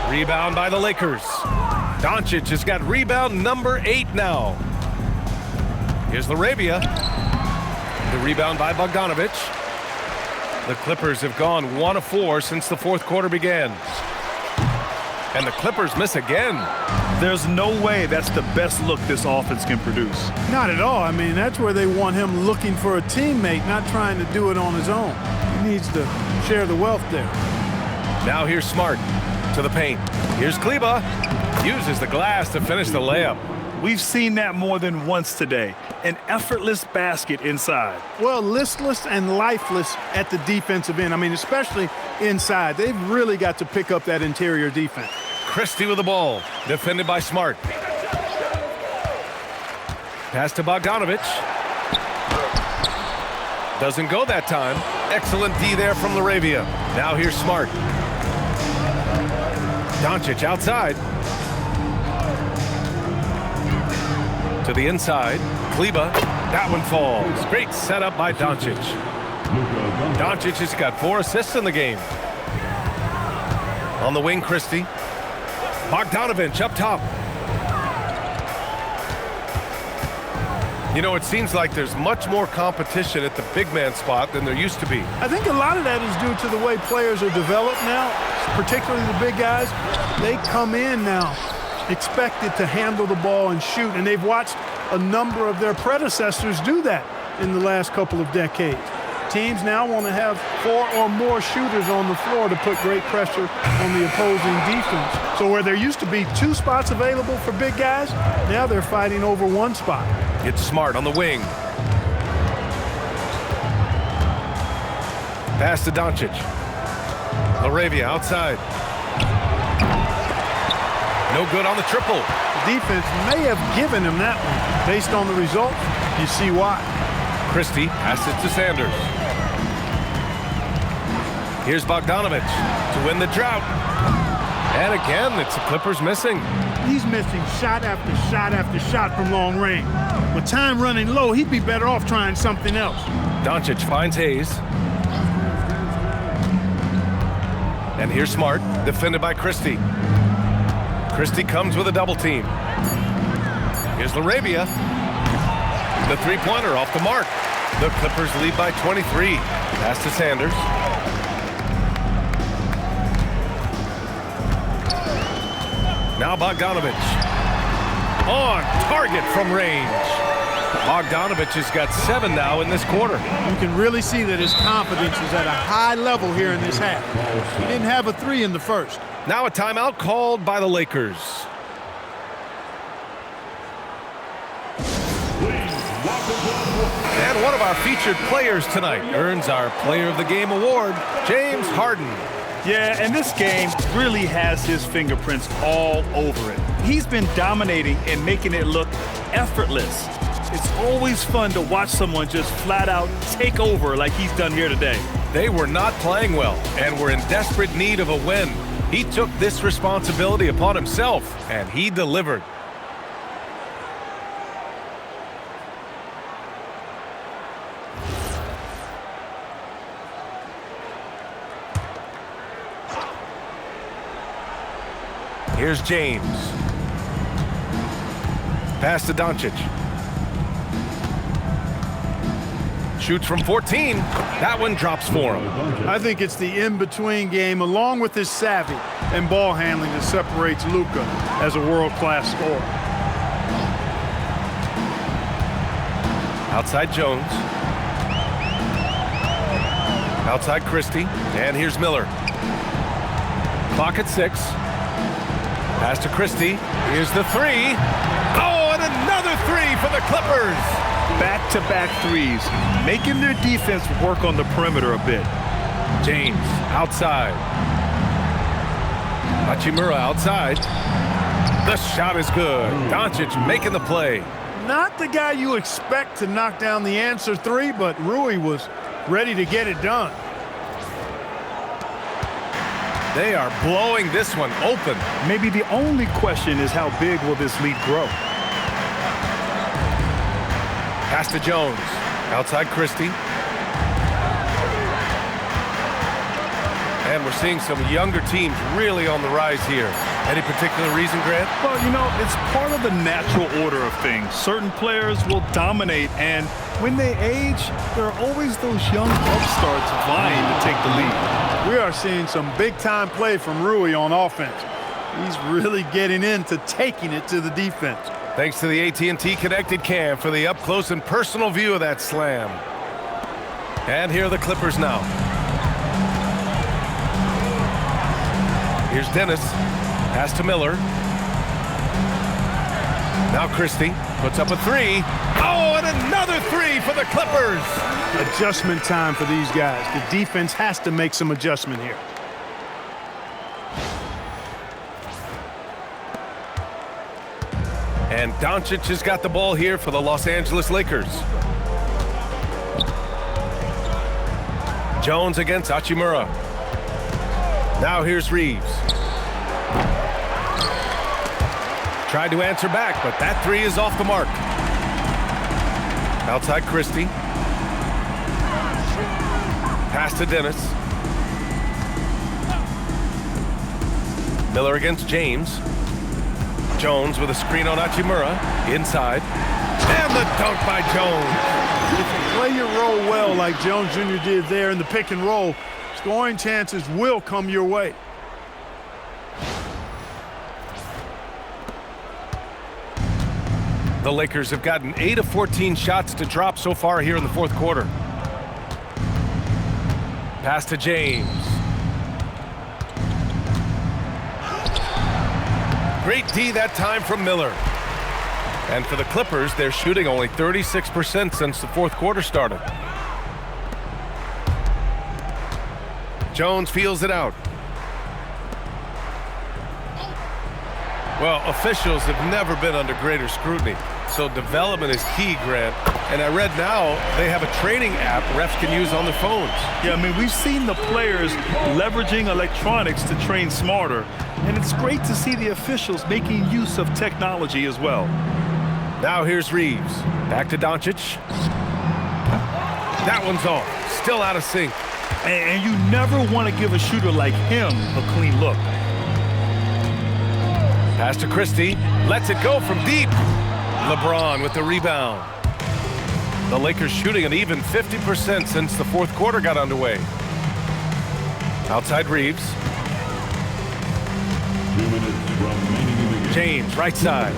Rebound by the Lakers. Dončić has got rebound number 8 now. Here's Reaves. The rebound by Bogdanović. The Clippers have gone 1 of 4 since the fourth quarter began. And the Clippers miss again. There's no way that's the best look this offense can produce. Not at all. I mean, that's where they want him looking for a teammate, not trying to do it on his own. He needs to share the wealth there. Now here's Smart to the paint. Here's Kleber. Uses the glass to finish the layup. We've seen that more than once today. An effortless basket inside. Well, listless and lifeless at the defensive end. I mean, especially inside. They've really got to pick up that interior defense. Christie with the ball, defended by Smart. Pass to Bogdanović. Doesn't go that time. Excellent D there from Reaves. Now here's Smart. Dončić outside. To the inside. Kleber. That one falls. Great setup by Dončić. Dončić has got 4 assists in the game. On the wing, Christie. Bogdanović up top. You know, it seems like there's much more competition at the big man spot than there used to be. I think a lot of that is due to the way players are developed now, particularly the big guys. They come in now expected to handle the ball and shoot, and they've watched a number of their predecessors do that in the last couple of decades. Teams now want to have 4 or more shooters on the floor to put great pressure on the opposing defense. So where there used to be 2 spots available for big guys, now they're fighting over 1 spot. It's Smart on the wing. Pass to Dončić. Reaves outside. No good on the triple. The defense may have given him that one. Based on the result, you see why. Christie passes to Sanders. Here's Bogdanović to win the drought. And again, it's the Clippers missing. He's missing shot after shot after shot from long range. With time running low, he'd be better off trying something else. Dončić finds Hayes. And here's Smart, defended by Christie. Christie comes with a double team. Here's Reaves. The three-pointer off the mark. The Clippers lead by 23. Pass to Sanders. Now Bogdanović. On target from range. Bogdanović has got 7 now in this quarter. You can really see that his confidence is at a high level here in this half. He didn't have a 3 in the first. Now a timeout called by the Lakers. And one of our featured players tonight earns our Player of the Game award, James Harden. Yeah, and this game really has his fingerprints all over it. He's been dominating and making it look effortless. It's always fun to watch someone just flat out take over like he's done here today. They were not playing well and were in desperate need of a win. He took this responsibility upon himself, and he delivered. Here's James. Pass to Dončić. Shoots from 14. That one drops for him. I think it's the in-between game, along with his savvy and ball handling, that separates Luka as a world-class scorer. Outside Jones. Outside Christie. And here's Miller. Clock at 6. Pass to Christie. Here's the 3. Oh, and another 3 for the Clippers. Back-to-back threes, making their defense work on the perimeter a bit. James outside. Hachimura outside. The shot is good. Dončić making the play. Not the guy you expect to knock down the answer 3, but Rui was ready to get it done. They are blowing this one open. Maybe the only question is how big will this lead grow? Pass to Jones. Outside Christie. And we're seeing some younger teams really on the rise here. Any particular reason, Grant? Well, you know, it's part of the natural order of things. Certain players will dominate, and when they age, there are always those young upstarts vying to take the lead. We are seeing some big-time play from Rui on offense. He's really getting into taking it to the defense. Thanks to the AT&T Connected Cam for the up-close and personal view of that slam. And here are the Clippers now. Here's Dennis. Pass to Miller. Now Christie puts up a three. Oh, and another three for the Clippers. Adjustment time for these guys. The defense has to make some adjustment here. And Dončić has got the ball here for the Los Angeles Lakers. Jones against Hachimura. Now here's Reaves. Tried to answer back, but that three is off the mark. Outside Christie. Pass to Dennis. Miller against James. Jones with a screen on Hachimura. Inside. And the dunk by Jones. If you play your role well like Jones Jr. did there in the pick and roll, scoring chances will come your way. The Lakers have gotten 8 of 14 shots to drop so far here in the fourth quarter. Pass to James. Great D that time from Miller. And for the Clippers, they're shooting only 36% since the fourth quarter started. Jones feels it out. Well, officials have never been under greater scrutiny, so development is key, Grant. And I read now they have a training app refs can use on their phones. Yeah, I mean, we've seen the players leveraging electronics to train smarter, and it's great to see the officials making use of technology as well. Now here's Reaves. Back to Dončić. That one's off. Still out of sync. And you never want to give a shooter like him a clean look. Pass to Christie. Lets it go from deep. LeBron with the rebound. The Lakers shooting an even 50% since the fourth quarter got underway. Outside Reaves. 2 minutes remaining in the game. James, right side.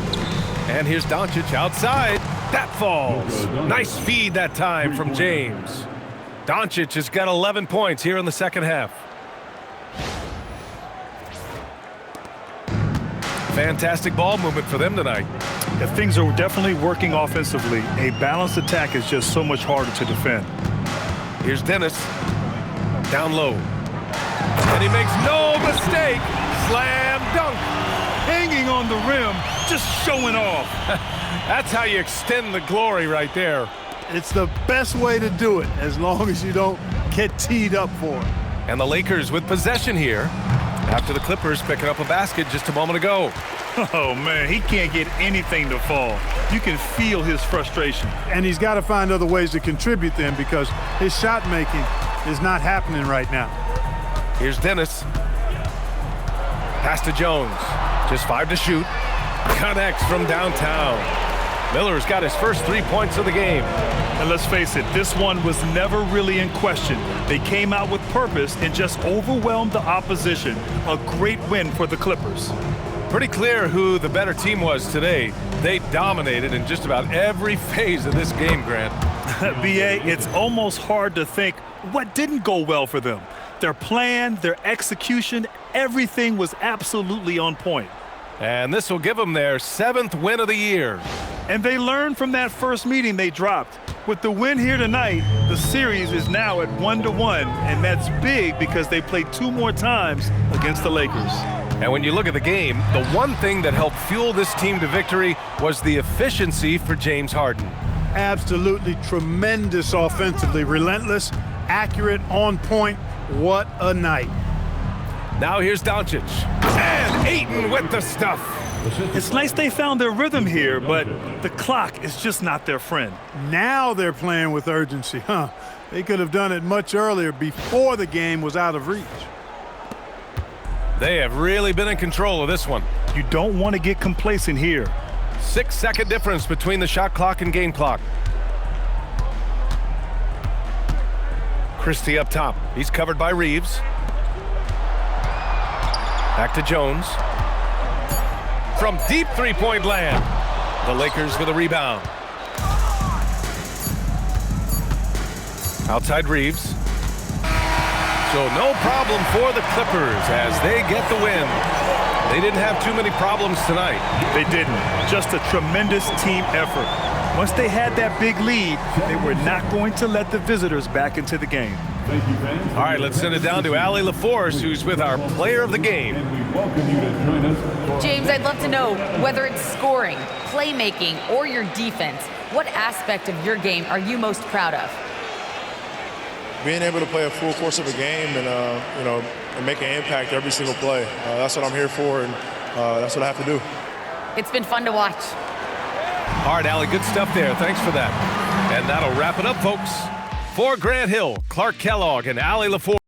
And here's Dončić outside. That falls. Nice feed that time from James. Dončić has got 11 points here in the second half. Fantastic ball movement for them tonight. Yeah, things are definitely working offensively. A balanced attack is just so much harder to defend. Here's Dennis. Down low. And he makes no mistake. Slam dunk. Hanging on the rim, just showing off. That's how you extend the glory right there. It's the best way to do it, as long as you don't get teed up for it. And the Lakers with possession here after the Clippers picking up a basket just a moment ago. Oh, man, he can't get anything to fall. You can feel his frustration. And he's got to find other ways to contribute then, because his shot making is not happening right now. Here's Dennis. Pass to Jones. Just 5 to shoot. Connects from downtown. Miller's got his first 3 points of the game. And let's face it, this one was never really in question. They came out with purpose and just overwhelmed the opposition. A great win for the Clippers. Pretty clear who the better team was today. They dominated in just about every phase of this game, Grant. B.A., it's almost hard to think what didn't go well for them. Their plan, their execution, everything was absolutely on point. And this will give them their 7th win of the year. And they learned from that first meeting they dropped. With the win here tonight, the series is now at 1-1, and that's big because they played 2 more times against the Lakers. And when you look at the game, the one thing that helped fuel this team to victory was the efficiency for James Harden. Absolutely tremendous offensively, relentless, accurate, on point. What a night. Now here's Dončić. And Ayton with the stuff. It's nice they found their rhythm here, but the clock is just not their friend. Now they're playing with urgency, huh? They could have done it much earlier before the game was out of reach. They have really been in control of this one. You don't want to get complacent here. 6-second difference between the shot clock and game clock. Christie up top. He's covered by Reaves. Back to Jones. From deep three-point land. The Lakers with a rebound. Outside Reaves. So no problem for the Clippers as they get the win. They didn't have too many problems tonight. They didn't. Just a tremendous team effort. Once they had that big lead, they were not going to let the visitors back into the game. Thank you, fans. All right, let's send it down to Allie LaForce, who's with our player of the game. And we welcome you to join us. James, I'd love to know whether it's scoring, playmaking, or your defense. What aspect of your game are you most proud of? Being able to play a full course of a game and, and make an impact every single play. That's what I'm here for, and that's what I have to do. It's been fun to watch. All right, Allie, good stuff there. Thanks for that. And that'll wrap it up, folks. For Grant Hill, Clark Kellogg, and Allie LaForce.